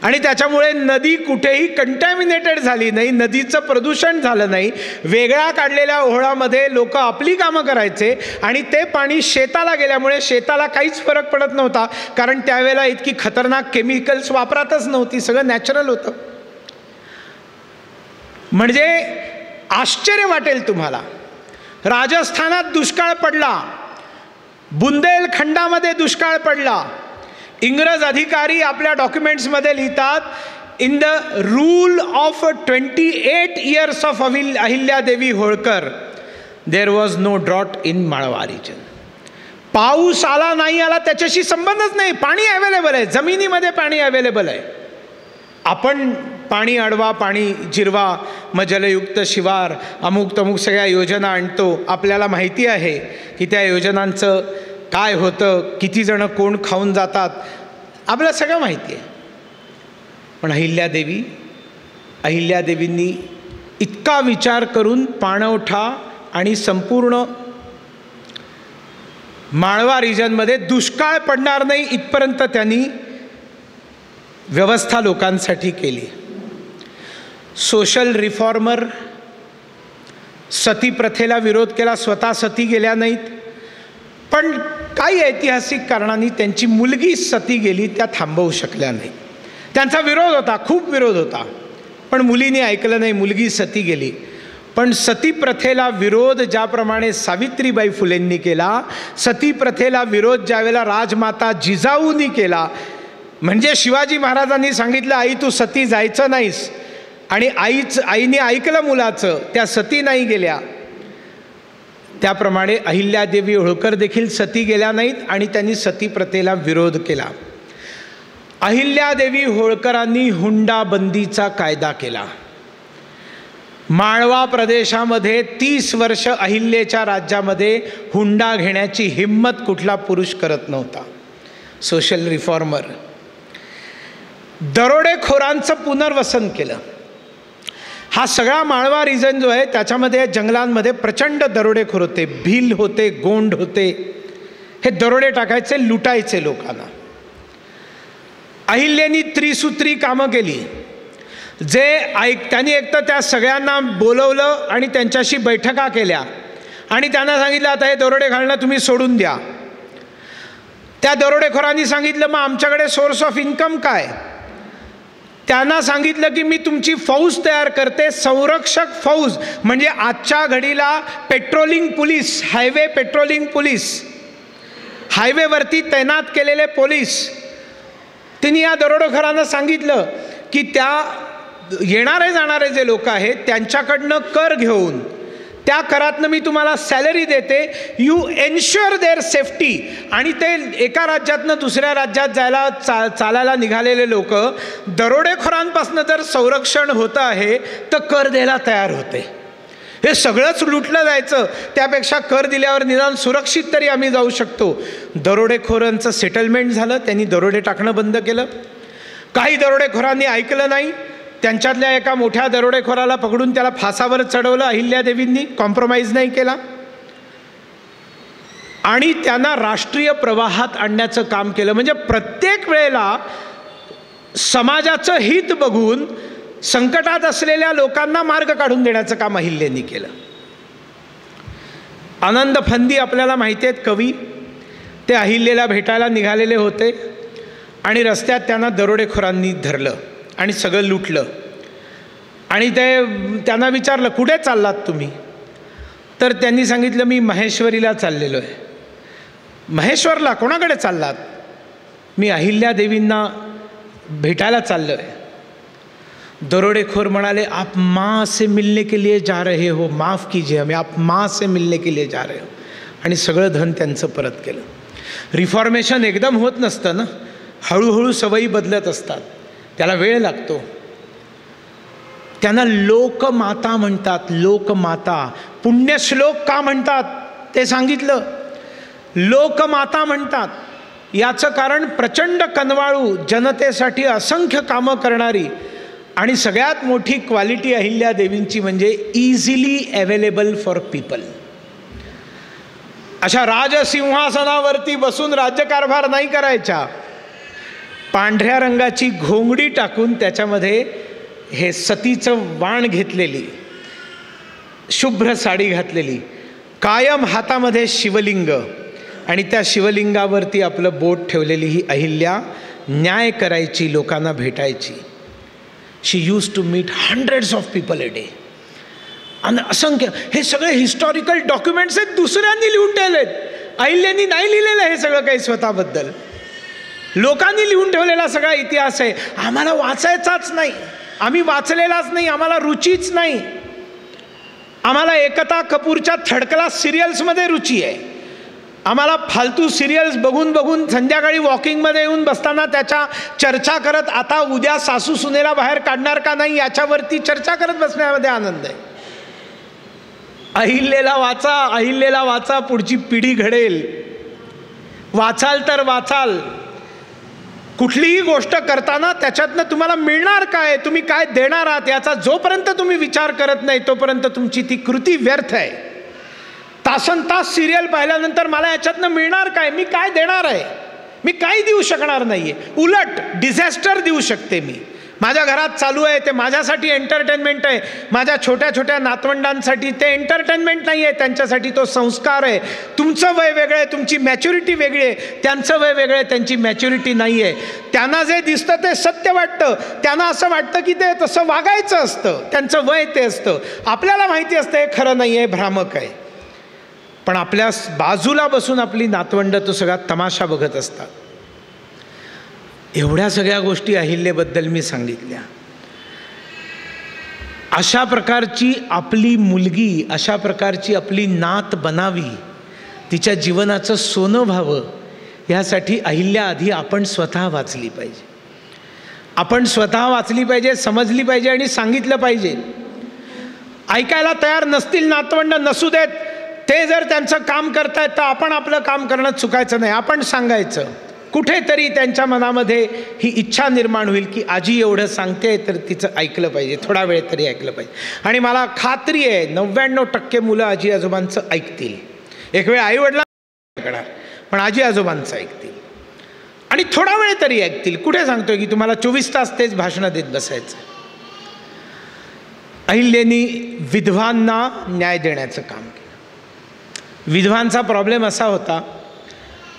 आणि त्याच्यामुळे नदी कुठेही कंटॅमिनेटेड झाली नाही, नदीचं प्रदूषण झालं नाही. वेगळ्या काढलेल्या ओहळामध्ये लोक आपली कामं करायचे आणि ते पाणी शेताला गेल्यामुळे शेताला काहीच फरक पडत नव्हता, कारण त्यावेळेला इतकी खतरनाक केमिकल्स वापरातच नव्हती, सगळं नॅचरल होतं. म्हणजे आश्चर्य वाटेल तुम्हाला, राजस्थानात दुष्काळ पडला, बुंदेलखंडामध्ये दुष्काळ पडला. इंग्रज अधिकारी आपल्या डॉक्युमेंट्समध्ये लिहितात, in the rule of 28 years of Ahilyadevi Holkar there was no drought in Malwa region. पाऊस आला नाही आला त्याच्याशी संबंधच नाही, पाणी अवेलेबल आहे, जमिनीमध्ये पाणी अवेलेबल आहे. आपण पाणी अडवा, पाणी जिरवा, मग जलयुक्त शिवार, अमुक तमुक सगळ्या योजना आणतो. आपल्याला माहिती आहे की त्या योजनांचं काय होतं, किती जणं कोण खाऊन जातात, आपल्याला सगळं माहिती आहे. पण अहिल्यादेवींनी इतका विचार करून पाणवठा आणि संपूर्ण माळवा रिजनमध्ये दुष्काळ पडणार नाही इथपर्यंत त्यांनी व्यवस्था लोकांसाठी केली. सोशल रिफॉर्मर, सती प्रथेला विरोध केला, स्वतः सती गेल्या नाहीत, पण काही ऐतिहासिक कारणांनी त्यांची मुलगी सती गेली, त्या थांबवू शकल्या नाही. त्यांचा विरोध होता, खूप विरोध होता, पण मुलीने ऐकलं नाही, मुलगी सती गेली. पण सती प्रथेला विरोध ज्याप्रमाणे सावित्रीबाई फुलेंनी केला, सती प्रथेला विरोध ज्यावेळेला राजमाता जिजाऊनी केला, म्हणजे शिवाजी महाराजांनी सांगितलं आई तू सती जायचं नाहीस, आणि आईने ऐकलं मुलाचं, त्या सती नाही गेल्या. त्याप्रमाणे अहिल्यादेवी होळकर देखील सती गेल्या नाहीत आणि त्यांनी सती प्रथेला विरोध केला. अहिल्यादेवी होळकरांनी हुंडाबंदीचा कायदा केला. माळवा प्रदेशामध्ये 30 वर्ष अहिल्याच्या राज्यामध्ये हुंडा घेण्याची हिम्मत कुठला पुरुष करत नव्हता. Social reformer. दरोडेखोरांचं पुनर्वसन केलं. हा सगळा माळवा रिजन जो आहे त्याच्यामध्ये जंगलांमध्ये प्रचंड दरोडेखोर होते, भील होते, गोंड होते. हे दरोडे टाकायचे, लुटायचे लोकांना. अहिल्यानी त्रिसूत्री कामं केली. त्यांनी एक तर त्या सगळ्यांना बोलवलं आणि त्यांच्याशी बैठका केल्या आणि त्यांना सांगितलं आता हे दरोडे घालणं तुम्ही सोडून द्या. त्या दरोडेखोरांनी सांगितलं मग आमच्याकडे सोर्स ऑफ इन्कम काय. त्यांना सांगितलं की मी तुमची फौज तयार करते, संरक्षक फौज, म्हणजे आजच्या घडीला patrolling police, highway patrolling police, हायवेवरती तैनात केलेले पोलीस. तिने या दरोडेखोरांना सांगितलं की त्या येणारे जाणारे जे लोक आहेत त्यांच्याकडनं कर घेऊन त्या करातनं मी तुम्हाला सॅलरी देते, यू एन्श्युअर देअर सेफ्टी. आणि ते एका राज्यातनं दुसऱ्या राज्यात जायला चालायला निघालेले लोक दरोडेखोरांपासून जर संरक्षण होतं आहे तर कर द्यायला तयार होते. हे सगळंच लुटलं जायचं, त्यापेक्षा कर दिल्यावर निदान सुरक्षित तरी आम्ही जाऊ शकतो. दरोडेखोरांचं सेटलमेंट झालं, त्यांनी दरोडे टाकणं बंद केलं. काही दरोडेखोरांनी ऐकलं नाही, त्यांच्यातल्या एका मोठ्या दरोडेखोराला पकडून त्याला फासावर चढवलं अहिल्यादेवींनी, कॉम्प्रोमाइज नाही केला. आणि त्यांना राष्ट्रीय प्रवाहात आणण्याचं काम केलं. म्हणजे प्रत्येक वेळेला समाजाचं हित बघून संकटात असलेल्या लोकांना मार्ग काढून देण्याचं काम अहिल्याने केलं. आनंद फंदी आपल्याला माहिती आहेत, कवी. ते अहिल्याला भेटायला निघालेले होते आणि रस्त्यात त्यांना दरोडेखोरांनी धरलं आणि सगळं लुटलं. आणि त्यांना विचारलं, कुठे चाललात तुम्ही? तर त्यांनी सांगितलं, मी महेश्वरीला चाललेलो आहे. महेश्वरला? कोणाकडे चाललात? मी अहिल्यादेवींना भेटायला चाललो आहे. दरोडेखोर म्हणाले, आप माँ से मिलने के लिए जा रहे हो, माफ़ कीजिए हमें, आप माँ से मिलने के लिए जा रहे हो. आणि सगळं धन त्यांचं परत केलं. रिफॉर्मेशन एकदम होत नसतं ना, हळूहळू सवयी बदलत असतात, त्याला वेळ लागतो. त्यांना लोकमाता म्हणतात. लोकमाता. पुण्यश्लोक का म्हणतात ते सांगितलं. लोकमाता म्हणतात याचं कारण प्रचंड कनवाळू, जनतेसाठी असंख्य कामं करणारी आणि सगळ्यात मोठी क्वालिटी अहिल्यादेवींची म्हणजे इझिली अवेलेबल फॉर पीपल. अशा राजसिंहासनावरती बसून राज्यकारभार नाही करायच्या. पांढऱ्या रंगाची घोंगडी टाकून त्याच्यामध्ये हे सतीचं वाण घेतलेली, शुभ्र साडी घातलेली, कायम हातामध्ये शिवलिंग आणि त्या शिवलिंगावरती आपलं बोट ठेवलेली ही अहिल्या न्याय करायची, लोकांना भेटायची. She used to meet hundreds of people a day. आणि असंख्य हे सगळे हिस्टॉरिकल डॉक्युमेंट्स आहेत, दुसऱ्यांनी लिहून ठेवलेत. अहिल्यानी नाही लिहिलेलं हे सगळं काही स्वतःबद्दल. लोकांनी लिहून ठेवलेला सगळा इतिहास आहे. आम्हाला वाचायचाच नाही, आम्ही वाचलेलाच नाही, आम्हाला रुचीच नाही. आम्हाला एकता कपूरच्या थर्ड क्लास सिरियल्समध्ये रुची आहे. आम्हाला फालतू सिरियल्स बघून बघून संध्याकाळी वॉकिंगमध्ये येऊन बसताना त्याच्या चर्चा करत, आता उद्या सासू सुनेला बाहेर काढणार का नाही याच्यावरती चर्चा करत बसण्यामध्ये आनंद आहे. अहिल्याला वाचा, अहिल्याला वाचा, पुढची पिढी घडेल. वाचाल तर वाचाल. कुठलीही गोष्ट करताना त्याच्यातनं तुम्हाला मिळणार काय, तुम्ही काय देणार आहात याचा जोपर्यंत तुम्ही विचार करत नाही तोपर्यंत तुमची ती कृती व्यर्थ आहे. तासन तास सिरियल पाहिल्यानंतर मला याच्यातनं मिळणार काय, मी काय देणार आहे, मी काही देऊ शकणार नाही आहे. उलट डिझॅस्टर देऊ शकते मी. माझ्या घरात चालू आहे ते माझ्यासाठी एंटरटेनमेंट आहे, माझ्या छोट्या छोट्या नातवंडांसाठी ते एंटरटेनमेंट नाही आहे, त्यांच्यासाठी तो संस्कार आहे. तुमचं वय वेगळं आहे, तुमची मॅच्युरिटी वेगळी आहे, त्यांचं वय वेगळं आहे, त्यांची मॅच्युरिटी नाही आहे. त्यांना जे दिसतं ते सत्य वाटतं, त्यांना असं वाटतं की ते तसं वागायचं असतं, त्यांचं वय ते असतं. आपल्याला माहिती असतं हे खरं नाही आहे, भ्रामक आहे. पण आपल्या बाजूला बसून आपली नातवंड तो सगळा तमाशा बघत असतात. एवढ्या सगळ्या गोष्टी अहिल्याबद्दल मी सांगितल्या. अशा प्रकारची आपली मुलगी, अशा प्रकारची आपली नात बनावी, तिच्या जीवनाचं सोनं व्हावं, यासाठी अहिल्या आधी आपण स्वतः वाचली पाहिजे. आपण स्वतः वाचली पाहिजे, समजली पाहिजे आणि सांगितलं पाहिजे. ऐकायला तयार नसतील नातवंड, नसू देत. ते जर त्यांचं काम करतायत तर आपण आपलं काम करणं चुकायचं नाही. आपण सांगायचं. कुठेतरी त्यांच्या मनामध्ये ही इच्छा निर्माण होईल की आजी एवढं सांगते तर तिचं ऐकलं पाहिजे, थोडा वेळ तरी ऐकलं पाहिजे. आणि मला खात्री आहे 99% मुलं आजी आजोबांचं ऐकतील. एक वेळ आईवडिलांना ऐकणार, पण आजी आजोबांचं ऐकतील आणि थोडा वेळ तरी ऐकतील. कुठे सांगतोय की तुम्हाला 24 तास तेच भाषणं देत बसायचं. अहिल्यानी विधवांना न्याय देण्याचं काम केलं. विधवांचा प्रॉब्लेम असा होता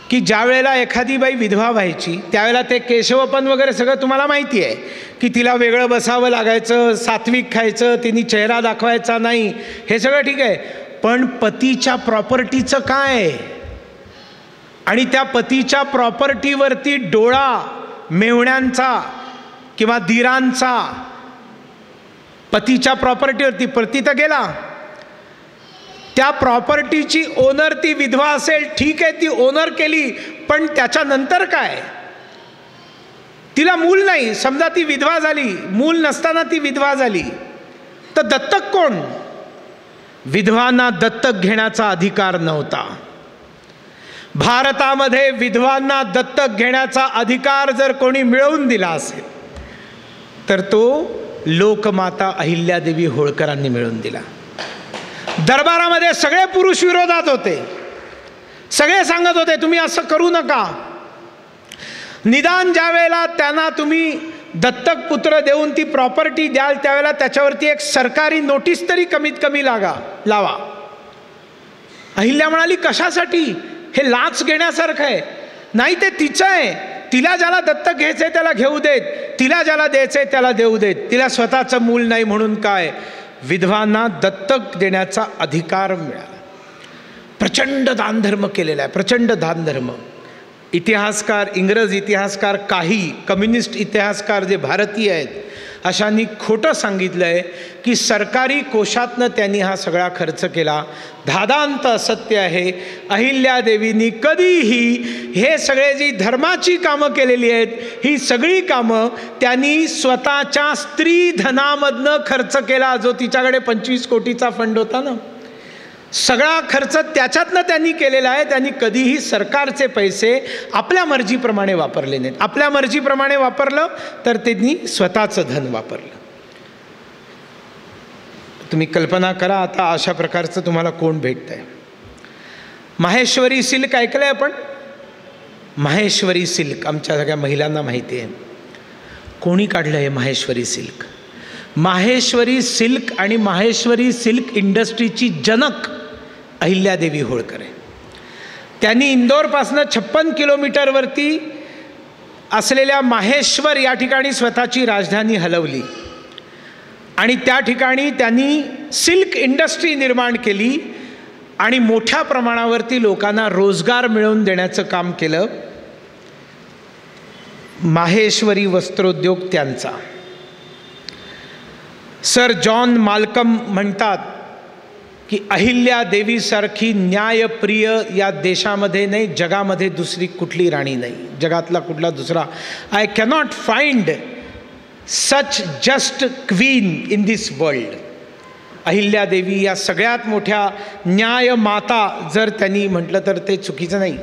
की ज्या वेळेला एखादी बाई विधवा व्हायची त्यावेळेला ते केशवपन वगैरे सगळं तुम्हाला माहिती आहे की तिला वेगळं बसावं लागायचं, सात्विक खायचं, तिने चेहरा दाखवायचा नाही, हे सगळं ठीक आहे. पण पतीच्या प्रॉपर्टीचं काय? आणि त्या पतीच्या प्रॉपर्टीवरती डोळा मेहुण्यांचा किंवा दिरांचा, पतीच्या प्रॉपर्टीवरती, पती तर गेला, त्या प्रॉपर्टीची ओनर ती विधवा असेल, ठीक आहे, ती ओनर केली, पण त्याच्यानंतर काय? तिला मूल नाही, समजा ती विधवा झाली, मूल नसताना ती विधवा झाली, तर दत्तक कोण? विधवांना दत्तक घेण्याचा अधिकार नव्हता. भारतामध्ये विधवांना दत्तक घेण्याचा अधिकार जर कोणी मिळवून दिला असेल तर तो लोकमाता अहिल्यादेवी होळकरांनी मिळवून दिला. दरबारामध्ये सगळे पुरुष विरोधात होते, सगळे सांगत होते तुम्ही असं करू नका. निदान ज्या वेळेला त्यांना तुम्ही दत्तक पुत्र देऊन ती प्रॉपर्टी द्याल त्यावेळेला त्याच्यावरती एक सरकारी नोटीस तरी कमीत कमी लावा. अहिल्या म्हणाली कशासाठी, हे लाच घेण्यासारखं आहे. नाही, ते तिचं आहे, तिला ज्याला दत्तक घ्यायचंय त्याला घेऊ देत, तिला ज्याला द्यायचंय त्याला देऊ देत, तिला स्वतःचं मूल नाही म्हणून काय. विधवांना दत्तक देण्याचा अधिकार मिळाला. प्रचंड दानधर्म केलेला आहे, प्रचंड दानधर्म. इतिहासकार, इंग्रज इतिहासकार, काही कम्युनिस्ट इतिहासकार जे भारतीय आहेत अशांनी खोटं सांगितलं आहे की सरकारी कोशातनं त्यांनी हा सगळा खर्च केला. धादांत असत्य आहे. अहिल्यादेवींनी कधीही हे सगळे जी धर्माची कामं केलेली आहेत ही सगळी कामं त्यांनी स्वतःच्या स्त्री धनामधनं खर्च केला. जो तिच्याकडे 25 कोटीचा फंड होता ना, सगळा खर्च त्याच्यातनं त्यांनी केलेला आहे. त्यांनी कधीही सरकारचे पैसे आपल्या मर्जीप्रमाणे वापरले नाहीत. आपल्या मर्जीप्रमाणे वापरलं तर त्यांनी स्वतःचं धन वापरलं. तुम्ही कल्पना करा आता अशा प्रकारचं तुम्हाला कोण भेटत आहे. माहेश्वरी सिल्क ऐकलं आहे आपण? माहेश्वरी सिल्क आमच्या सगळ्या महिलांना माहिती आहे. कोणी काढलं आहे माहेश्वरी सिल्क? माहेश्वरी सिल्क आणि माहेश्वरी सिल्क इंडस्ट्रीची जनक अहिल्यादेवी होळकर आहे. त्यांनी इंदोरपासनं 56 किलोमीटरवरती असलेल्या माहेश्वर या ठिकाणी स्वतःची राजधानी हलवली आणि त्या ठिकाणी त्यांनी सिल्क इंडस्ट्री निर्माण केली आणि मोठ्या प्रमाणावरती लोकांना रोजगार मिळवून देण्याचं काम केलं. माहेश्वरी वस्त्रोद्योग त्यांचा. सर जॉन माल्कम म्हणतात की अहिल्यादेवीसारखी न्यायप्रिय या देशामध्ये नाही, जगामध्ये दुसरी कुठली राणी नाही, जगातला कुठला दुसरा. I cannot find such just queen in this world. Ahilyadevi या सगळ्यात मोठ्या न्यायमाता जर त्यांनी म्हटलं तर ते चुकीचं नाही.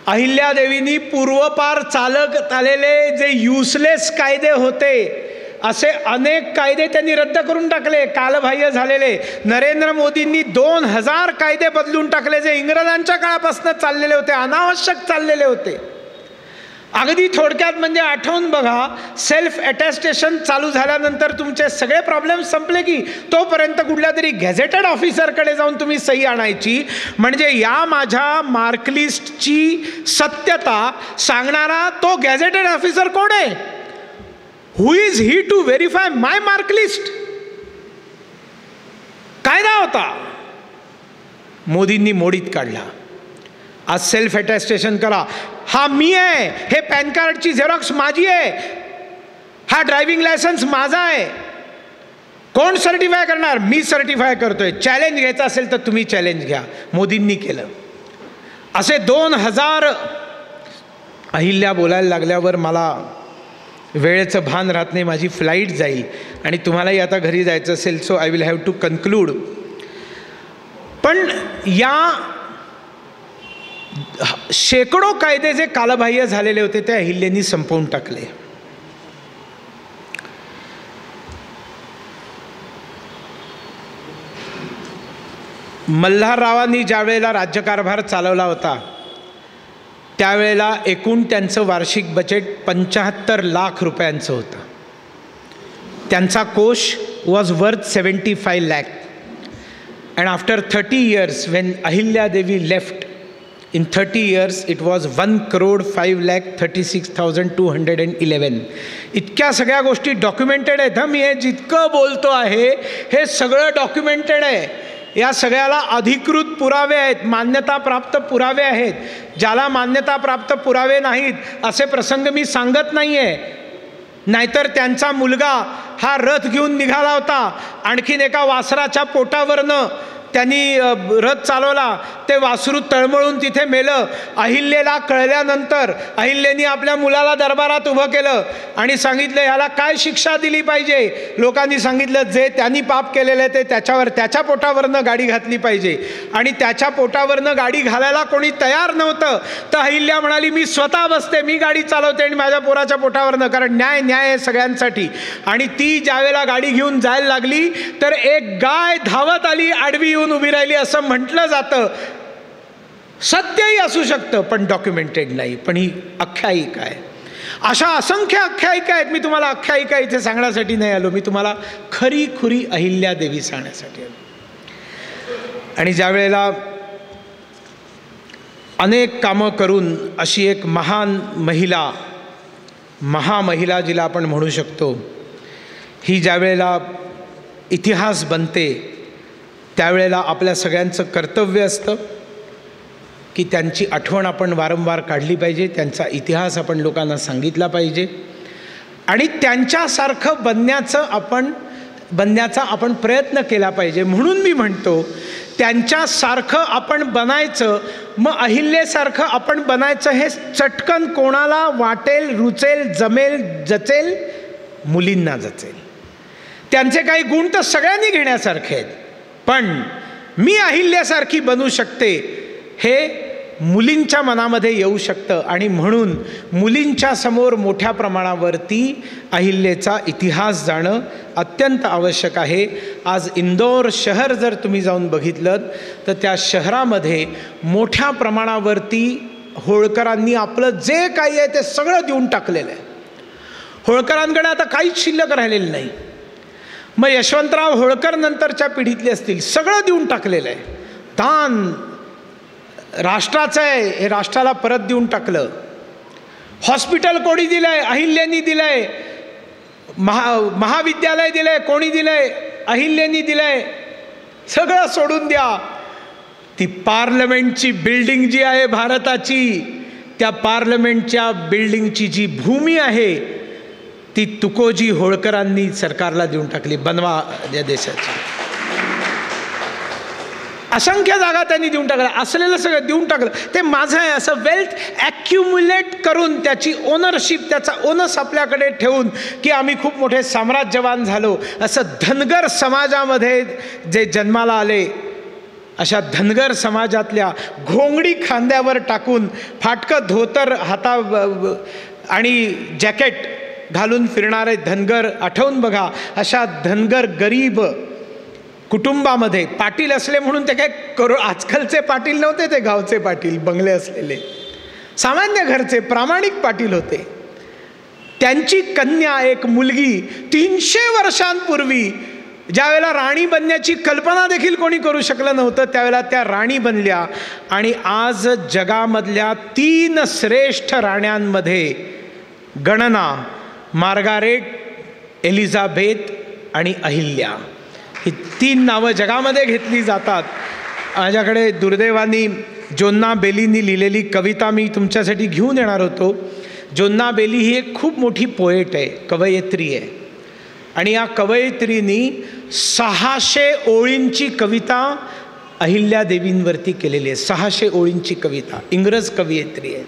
अहिल्यादेवींनी पूर्वपार चालत आलेले जे युजलेस कायदे होते असे अनेक कायदे त्यांनी रद्द करून टाकले, कालबाह्य झालेले. नरेंद्र मोदींनी 2000 कायदे बदलून टाकले जे इंग्रजांच्या काळापासून चाललेले होते, अनावश्यक चाललेले होते. अगदी थोडक्यात म्हणजे आठवून बघा, सेल्फ अटेस्टेशन चालू झाल्यानंतर तुमचे सगळे प्रॉब्लेम संपले की तोपर्यंत कुठल्या तरी गॅझेटेड ऑफिसरकडे जाऊन तुम्ही सही आणायची. म्हणजे या माझ्या मार्कलिस्टची सत्यता सांगणारा तो गॅझेटेड ऑफिसर कोण आहे? Who is he to verify my mark list? कायदा होता, मोदींनी मोडीत काढला. आज सेल्फ अटेस्टेशन करा, हा मी आहे, हे पॅन कार्डची झेरॉक्स माझी आहे, हा ड्रायव्हिंग लायसन्स माझा आहे. कोण सर्टिफाय करणार? मी सर्टिफाय करतोय. चॅलेंज घ्यायचं असेल तर तुम्ही चॅलेंज घ्या. मोदींनी केलं. असे 2000. अहिल्या बोलायला लागल्यावर मला वेळेचं भान राहत नाही, माझी फ्लाईट जाईल आणि तुम्हालाही आता घरी जायचं असेल, so I will have to conclude. पण या शेकडो कायदे जे कालबाह्य झालेले होते ते अहिल्यानी संपवून टाकले. मल्हाररावांनी ज्या वेळेला राज्यकारभार चालवला होता त्यावेळेला एकूण त्यांचं वार्षिक बजेट 75 लाख रुपयांचं होतं. त्यांचा कोश was worth 75 lakh. And after 30 years when Ahilyadevi left, in 30 years it was 1,05,36,211. इतक्या सगळ्या गोष्टी डॉक्युमेंटेड आहेत. मी हे जितकं बोलतो आहे हे सगळं डॉक्युमेंटेड आहे. या सगळ्याला अधिकृत पुरावे आहेत, मान्यताप्राप्त पुरावे आहेत. ज्याला मान्यताप्राप्त पुरावे नाहीत असे प्रसंग मी सांगत नाही आहे. नाहीतर त्यांचा मुलगा हा रथ घेऊन निघाला होता, आणखीन एका वासराच्या पोटावरनं त्यांनी रथ चालवला, ते वासरू तळमळून तिथे मेलं. अहिल्याला कळल्यानंतर अहिल्यानी आपल्या मुलाला दरबारात उभं केलं आणि सांगितलं ह्याला काय शिक्षा दिली पाहिजे. लोकांनी सांगितलं जे त्यांनी पाप केलेलं आहे ते त्याच्यावर, त्याच्या पोटावरनं गाडी घातली पाहिजे. आणि त्याच्या पोटावरनं गाडी घालायला कोणी तयार नव्हतं. तर अहिल्या म्हणाली मी स्वतः बसते, मी गाडी चालवते आणि माझ्या पोराच्या पोटावरनं, कारण न्याय न्याय आहे सगळ्यांसाठी. आणि ती ज्यावेळेला गाडी घेऊन जायला लागली तर एक गाय धावत आली, आडवी येऊन उभी राहिली असं म्हटलं जातं. सत्यही असू शकतं पण डॉक्युमेंटेड नाही. पण ही आख्यायिका आहे. अशा असंख्य आख्यायिका आहेत. मी तुम्हाला आख्यायिका इथे सांगण्यासाठी नाही आलो, मी तुम्हाला खरी खुरी अहिल्यादेवी सांगण्यासाठी आलो. आणि ज्या वेळेला अनेक कामं करून अशी एक महान महिला, महामहिला जिला आपण म्हणू शकतो, ही ज्या वेळेला इतिहास बनते त्यावेळेला आपल्या सगळ्यांचं कर्तव्य असतं की त्यांची आठवण आपण वारंवार काढली पाहिजे, त्यांचा इतिहास आपण लोकांना सांगितला पाहिजे आणि त्यांच्यासारखं बनण्याचा आपण प्रयत्न केला पाहिजे. म्हणून मी म्हणतो त्यांच्यासारखं आपण बनायचं. मग अहिल्यासारखं आपण बनायचं हे चटकन कोणाला वाटेल, रुचेल, जमेल, जचेल? मुलींना जचेल. त्यांचे काही गुण तर सगळ्यांनी घेण्यासारखे आहेत, पण मी अहिल्यासारखी बनू शकते हे मुलींच्या मनामध्ये येऊ शकतं. आणि म्हणून मुलींच्या समोर मोठ्या प्रमाणावरती अहिल्याचा इतिहास जाणं अत्यंत आवश्यक आहे. आज इंदोर शहर जर तुम्ही जाऊन बघितलं तर त्या शहरामध्ये मोठ्या प्रमाणावरती होळकरांनी आपलं जे काही आहे ते सगळं देऊन टाकलेलं आहे. होळकरांकडे आता काहीच शिल्लक राहिलेलं नाही. मग यशवंतराव होळकर नंतरच्या पिढीतले असतील, सगळं देऊन टाकलेलं आहे. दान राष्ट्राचं आहे, हे राष्ट्राला परत देऊन टाकलं. हॉस्पिटल कोणी दिलं आहे? अहिल्यानी दिलं आहे. महाविद्यालय दिलं आहे, कोणी दिलं आहे? अहिल्यानी दिलं आहे. सगळं सोडून द्या. ती पार्लमेंटची बिल्डिंग जी आहे भारताची, त्या पार्लमेंटच्या बिल्डिंगची जी भूमी आहे ती तुकोजी होळकरांनी सरकारला देऊन टाकली. बनवा या देशाची. असंख्य जागा त्यांनी देऊन टाकल्या, असलेलं सगळं देऊन टाकलं. ते माझं आहे असं वेल्थ ॲक्युम्युलेट करून त्याची ओनरशिप, त्याचा ओनस आपल्याकडे ठेवून की आम्ही खूप मोठे साम्राज्यवान झालो, असं धनगर समाजामध्ये जे जन्माला आले, अशा धनगर समाजातल्या घोंगडी खांद्यावर टाकून फाटकं धोतर हाता आणि जॅकेट घालून फिरणारे धनगर आठवून बघा. अशा धनगर गरीब कुटुंबामध्ये पाटील असले म्हणून ते काय आजकालचे पाटील नव्हते, ते गावचे पाटील, बंगले असलेले सामान्य घरचे प्रामाणिक पाटील होते. त्यांची कन्या, एक मुलगी 300 वर्षांपूर्वी ज्यावेळेला राणी बनण्याची कल्पना देखील कोणी करू शकलं नव्हतं, त्यावेळेला त्या राणी बनल्या. आणि आज जगामधल्या 3 श्रेष्ठ राण्यांमध्ये गणना मार्गारेट, एलिझाबेथ आणि अहिल्या, ही 3 नावं जगामध्ये घेतली जातात. माझ्याकडे दुर्दैवानी जोन्ना बेलींनी लिहिलेली कविता मी तुमच्यासाठी घेऊन येणार होतो. जोन्ना बेली ही एक खूप मोठी पोएट आहे, कवयित्री आहे. आणि या कवयित्रीनी 600 ओळींची कविता अहिल्यादेवींवरती केलेली आहे. 600 ओळींची कविता. इंग्रज कवयित्री आहे.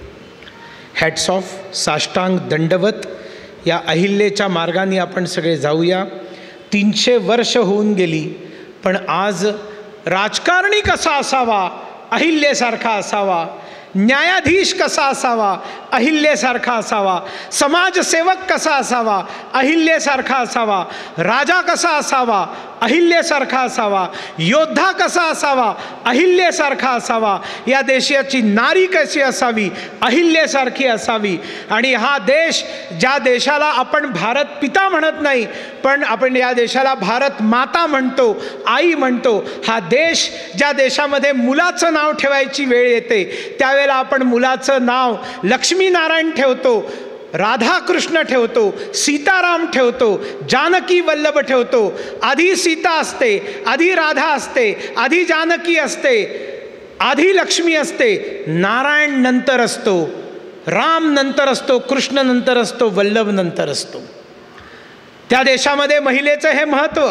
हॅट्स ऑफ, साष्टांग दंडवत. या अहिल्याच्या मार्गाने आपण सगळे जाऊया. 300 वर्ष होऊन गेली, पण आज राजकारणी कसा असावा? अहिल्यासारखा असावा. न्यायाधीश कसा असावा? अहिल्यासारखा असावा. समाजसेवक कसा असावा? अहिल्यासारखा असावा. राजा कसा असावा? अहिल्यासारखा असावा. योद्धा कसा असावा? अहिल्यासारखा असावा. या देशाची नारी कशी असावी? अहिल्यासारखी असावी. आणि हा देश, ज्या देशाला आपण भारत पिता म्हणत नाही, पण आपण या देशाला भारत माता म्हणतो, आई म्हणतो. हा देश, ज्या देशामध्ये मुलाचं नाव ठेवायची वेळ येते त्यावेळेला आपण मुलाचं नाव लक्ष्मीनारायण ठेवतो, राधाकृष्ण ठेवतो, सीताराम ठेवतो, जानकी वल्लभ ठेवतो. आधी सीता असते, आधी राधा असते, आधी जानकी असते, आधी लक्ष्मी असते. नारायण नंतर असतो, राम नंतर असतो, कृष्ण नंतर असतो, वल्लभ नंतर असतो. त्या देशामध्ये महिलेचं हे महत्त्व.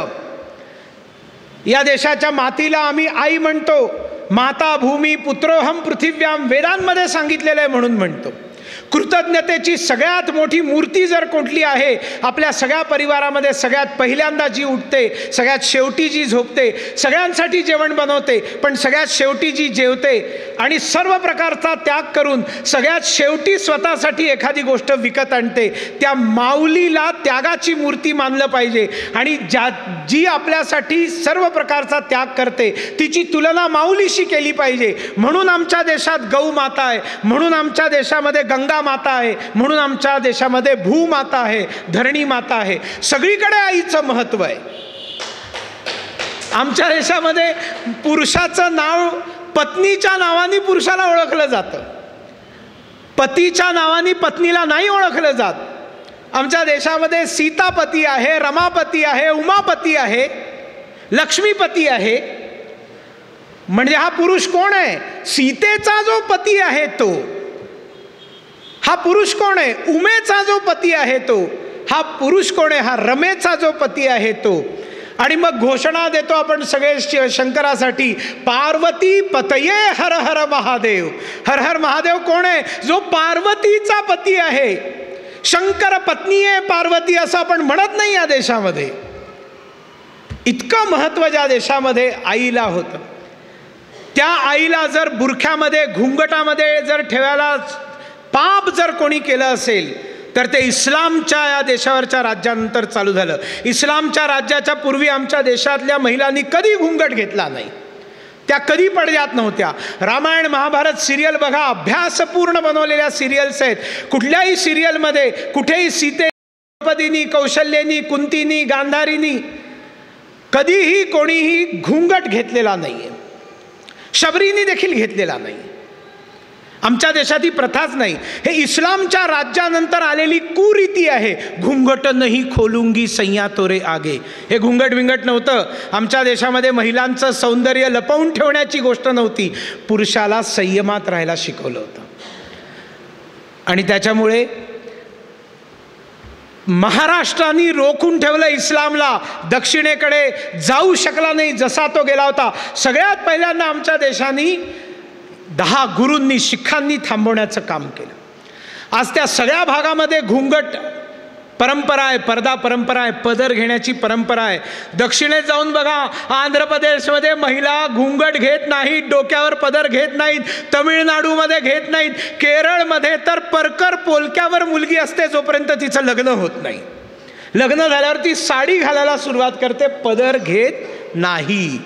या देशाच्या मातीला आम्ही आई म्हणतो. माता भूमी पुत्रोहम पृथिव्याम वेदांमध्ये सांगितलेलं आहे म्हणून म्हणतो. कृतज्ञतेची सगळ्यात मोठी मूर्ती जर कुठली आहे आपल्या सगळ्या परिवारामध्ये, सगळ्यात पहिल्यांदा जी उठते, सगळ्यात शेवटी जी झोपते, सगळ्यांसाठी जेवण बनवते, पण सगळ्यात शेवटी जी जेवते आणि सर्व प्रकारचा त्याग करून सगळ्यात शेवटी स्वतःसाठी एखादी गोष्ट विकत आणते, त्या माऊलीला त्यागाची मूर्ती मानलं पाहिजे. आणि जी आपल्यासाठी सर्व प्रकारचा त्याग करते तिची तुलना माऊलीशी केली पाहिजे. म्हणून आमच्या देशात गौ माता आहे, म्हणून आमच्या देशामध्ये गंगा गंगा माता आहे, म्हणून आमच्या देशामध्ये भूमाता आहे, धरणी माता आहे. सगळीकडे आईचं महत्त्व आहे. आमच्या देशामध्ये पुरुषाचं नाव पत्नीच्या नावाने पुरुषाला ओळखलं जातं, पतीच्या नावाने पत्नीला नाही ओळखलं जात. आमच्या देशामध्ये सीतापती आहे, रमापती आहे, उमापती आहे, लक्ष्मीपती आहे. म्हणजे हा पुरुष कोण आहे? सीतेचा जो पती आहे तो हा पुरुष कोण आहे? उमेचा जो पती आहे तो हा पुरुष कोण आहे? हा रमेचा जो पती आहे तो. आणि मग घोषणा देतो आपण सगळे शंकरासाठी, पार्वती पतये हर हर महादेव. हर हर महादेव कोण आहे? जो पार्वतीचा पती आहे. शंकर पत्नी आहे पार्वती असं आपण म्हणत नाही या देशामध्ये. इतकं महत्त्व ज्या देशामध्ये आईला होतं, त्या आईला जर बुरख्यामध्ये घुंगटामध्ये जर ठेवायला पाप जर कोणी केलं असेल तर ते इस्लामच्या या देशावरच्या राज्यानंतर चालू झालं. इस्लामच्या राज्याच्या पूर्वी आमच्या देशातल्या महिलांनी कधी घुंगट घेतला नाही, त्या कधी पडद्यात नव्हत्या. रामायण महाभारत सिरियल बघा, अभ्यासपूर्ण बनवलेल्या सिरियल्स आहेत. कुठल्याही सिरियलमध्ये कुठेही सीते, द्रौपदीनी, कौशल्यनी, कुंतीनी, गांधारीनी कधीही कोणीही घुंगट घेतलेला नाही आहे. शबरीनी देखील घेतलेला नाही. आमच्या देशात ही प्रथाच नाही. हे इस्लामच्या राज्यानंतर आलेली कुरीती आहे. घुंगट नाही खोलूंगी सैया तोरे आगे. हे घुंगट विंगट नव्हतं. आमच्या देशामध्ये महिलांचं सौंदर्य लपवून ठेवण्याची गोष्ट नव्हती, पुरुषाला संयमात राहायला शिकवलं होतं. आणि त्याच्यामुळे महाराष्ट्राने रोखून ठेवलं इस्लामला, दक्षिणेकडे जाऊ शकला नाही जसा तो गेला होता. सगळ्यात पहिल्यांदा आमच्या देशाने 10 गुरूंनी, शिखांनी थांबवण्याचं काम केलं. आज त्या सगळ्या भागामध्ये घुंगट परंपरा आहे, पडदा परंपरा आहे, पदर घेण्याची परंपरा आहे. दक्षिणेत जाऊन बघा, आंध्र प्रदेशमध्ये महिला घुंगट घेत नाहीत, डोक्यावर पदर घेत नाहीत, तमिळनाडूमध्ये घेत नाहीत, केरळमध्ये तर परकर पोलक्यावर मुलगी असते जोपर्यंत तिचं लग्न होत नाही. लग्न झाल्यावर ती साडी घालायला सुरुवात करते, पदर घेत नाही.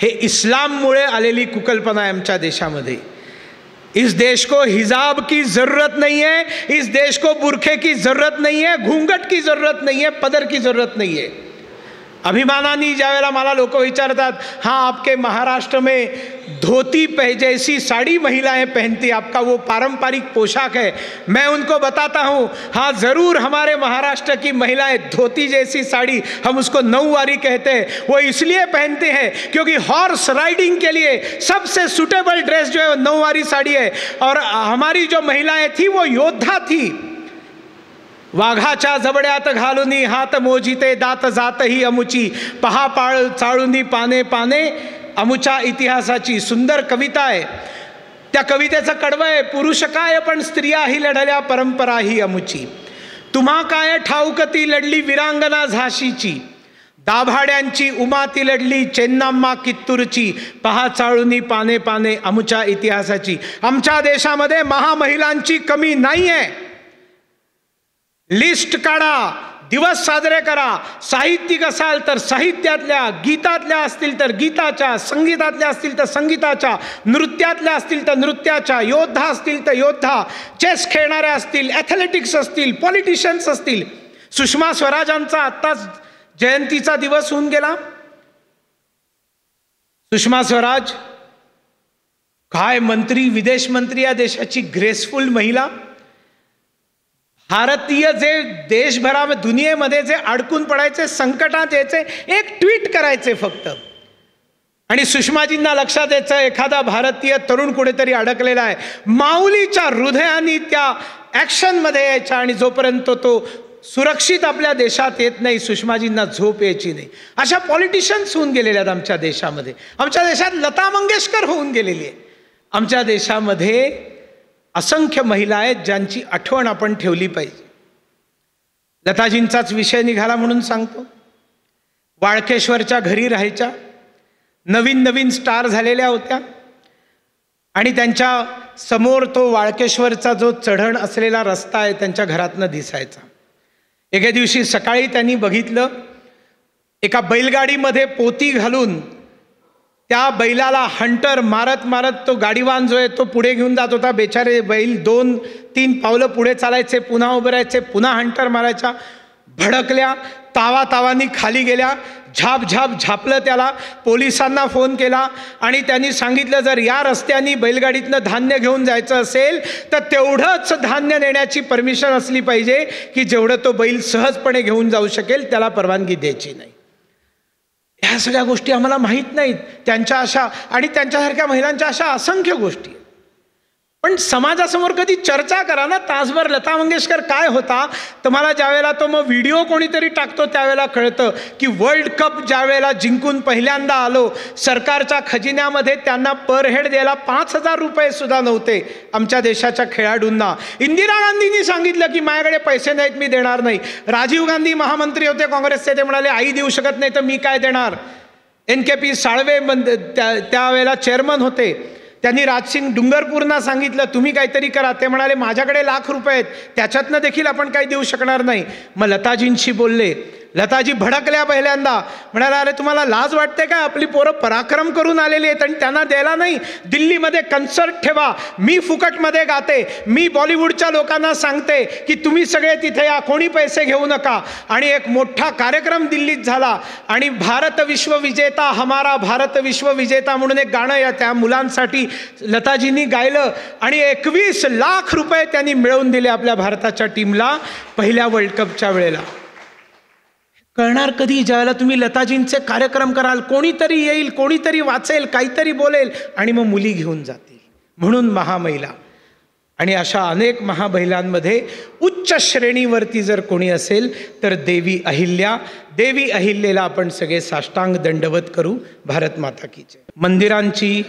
हे इस्लाममुळे आलेली कुकल्पना आहे आमच्या देशामध्ये. इस देश को हिजाब की ज़रूरत नहीं है, इस देश को बुरखे की ज़रूरत नहीं है, घूंघट की ज़रूरत नहीं है, पदर की ज़रूरत नहीं है. अभिमानाने ज्यावेळेला मला लोक विचारतात, हाँ आपके महाराष्ट्र में धोती जैसी साड़ी महिलाएं पहनती, आपका वो पारंपरिक पोशाक है, मैं उनको बताता हूँ, हाँ ज़रूर हमारे महाराष्ट्र की महिलाएं धोती जैसी साड़ी, हम उसको नौवारी कहते हैं, वो इसलिए पहनते हैं क्योंकि हॉर्स राइडिंग के लिए सबसे सुटेबल ड्रेस जो है नौवारी साड़ी है. और हमारी जो महिलाएं थी वो योद्धा थी. वाघाच्या जबड्यात घालुनी हात मोजिते, दात जात ही अमुची, पहा पाळ चाळुनी पाने पाने अमुच्या इतिहासाची. सुंदर कविता आहे. त्या कवितेचं कडवं आहे, पुरुष काय पण स्त्रियाही लढल्या, परंपरा ही अमुची. तुम्हा काय ठाऊक ती लढली वीरांगना झाशीची, दाभाड्यांची उमा ती लढली चेन्नाम्मा कित्तूरची, पहा चाळुनी पाने पाने अमुच्या इतिहासाची. आमच्या देशामध्ये महामहिलांची कमी नाही आहे. लिस्ट काढा, दिवस साजरे करा. साहित्यिक असाल तर साहित्यातल्या, गीतातल्या असतील तर गीताच्या, संगीतातल्या असतील तर संगीताच्या, नृत्यातल्या असतील तर नृत्याच्या, योद्धा असतील तर योद्धा, चेस खेळणाऱ्या असतील, ॲथलेटिक्स असतील, पॉलिटिशियन्स असतील. सुषमा स्वराजांचा आत्ताच जयंतीचा दिवस होऊन गेला. सुषमा स्वराज काय मंत्री, विदेश मंत्री या देशाची, ग्रेसफुल महिला. भारतीय जे देशभरामध्ये दुनियेमध्ये जे अडकून पडायचे, संकटात यायचे, एक ट्विट करायचे फक्त, आणि सुषमाजींना लक्षात यायचं एखादा भारतीय तरुण कुठेतरी अडकलेला आहे, माऊलीच्या हृदयाने त्या ॲक्शनमध्ये यायच्या. आणि जोपर्यंत तो सुरक्षित आपल्या देशात येत नाही, सुषमाजींना झोप यायची नाही. अशा पॉलिटिशियन्स होऊन गेलेल्या आहेत आमच्या देशामध्ये. आमच्या देशात लता मंगेशकर होऊन गेलेली आहे. आमच्या देशामध्ये असंख्य महिला आहेत ज्यांची आठवण आपण ठेवली पाहिजे. लताजींचाच विषय निघाला म्हणून सांगतो. वाळकेश्वरच्या घरी राहायच्या, नवीन नवीन स्टार झालेल्या होत्या, आणि त्यांच्या समोर तो वाळकेश्वरचा जो चढण असलेला रस्ता आहे त्यांच्या घरातनं दिसायचा. एके दिवशी सकाळी त्यांनी बघितलं, एका बैलगाडीमध्ये पोती घालून त्या बैलाला हंटर मारत मारत तो गाडीवान जो आहे तो पुढे घेऊन जात होता. बेचारे बैल 2-3 पावलं पुढे चालायचे, पुन्हा उभे राहायचे, पुन्हा हंटर मारायचा. भडकल्या, तावातावानी खाली गेल्या. झापलं त्याला. पोलिसांना फोन केला आणि त्यांनी सांगितलं जर या रस्त्याने बैलगाडीतनं धान्य घेऊन जायचं असेल तर तेवढंच धान्य नेण्याची परमिशन असली पाहिजे की जेवढं तो बैल सहजपणे घेऊन जाऊ शकेल, त्याला परवानगी द्यायची नाही. ह्या सगळ्या गोष्टी आम्हाला माहीत नाहीत. त्यांच्या अशा आणि त्यांच्यासारख्या महिलांच्या अशा असंख्य गोष्टी. पण समाजासमोर कधी चर्चा करा ना. तासभर लता मंगेशकर काय होता, तर मला ज्यावेळेला तो मग व्हिडिओ कोणीतरी टाकतो त्यावेळेला कळतं की वर्ल्ड कप ज्यावेळेला जिंकून पहिल्यांदा आलो, सरकारच्या खजिन्यामध्ये त्यांना पर हेड द्यायला 5,000 रुपये सुद्धा नव्हते आमच्या देशाच्या खेळाडूंना. इंदिरा गांधींनी सांगितलं की माझ्याकडे पैसे नाहीत, मी देणार नाही. राजीव गांधी महामंत्री होते काँग्रेसचे, ते म्हणाले आई देऊ शकत नाही तर मी काय देणार. NKP साळवे त्यावेळेला चेअरमन होते, त्यांनी राजसिंग डुंगरपूरना सांगितलं तुम्ही काहीतरी करा. ते म्हणाले माझ्याकडे लाख रुपये आहेत, त्याच्यातनं देखील आपण काही देऊ शकणार नाही. मग लताजींशी बोलले. लताजी भडकल्या पहिल्यांदा. म्हणाला अरे तुम्हाला लाज वाटते काय, आपली पोरं पराक्रम करून आलेली आहेत आणि त्यांना द्यायला नाही. दिल्लीमध्ये कन्सर्ट ठेवा, मी फुकटमध्ये गाते, मी बॉलिवूडच्या लोकांना सांगते की तुम्ही सगळे तिथे या, कोणी पैसे घेऊ नका. आणि एक मोठा कार्यक्रम दिल्लीत झाला आणि भारत विश्वविजेता हमारा भारत विश्वविजेता म्हणून एक गाणं या त्या मुलांसाठी लताजींनी गायलं आणि 21 लाख रुपये त्यांनी मिळवून दिले आपल्या भारताच्या टीमला पहिल्या वर्ल्ड कपच्या वेळेला. कळणार कधी, ज्यावेळेला तुम्ही लताजींचे कार्यक्रम कराल, कोणीतरी येईल, कोणीतरी वाचेल, काहीतरी बोलेल आणि मग मुली घेऊन जातील. म्हणून महामहिला आणि अशा अनेक महामहिलांमध्ये उच्च श्रेणीवरती जर कोणी असेल तर देवी अहिल्या. देवी अहिल्याला आपण सगळे साष्टांग दंडवत करू. भारत माता की जय. मंदिरांची,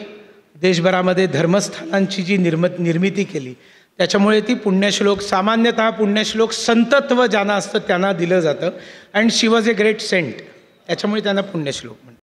देशभरामध्ये धर्मस्थानांची जी निर्मिती केली त्याच्यामुळे ती पुण्यश्लोक, सामान्यतः पुण्यश्लोक संतत्व ज्यांना असतं त्यांना दिलं जातं. And she was a great saint, त्याच्यामुळे त्यांना पुण्यश्लोक म्हणतात.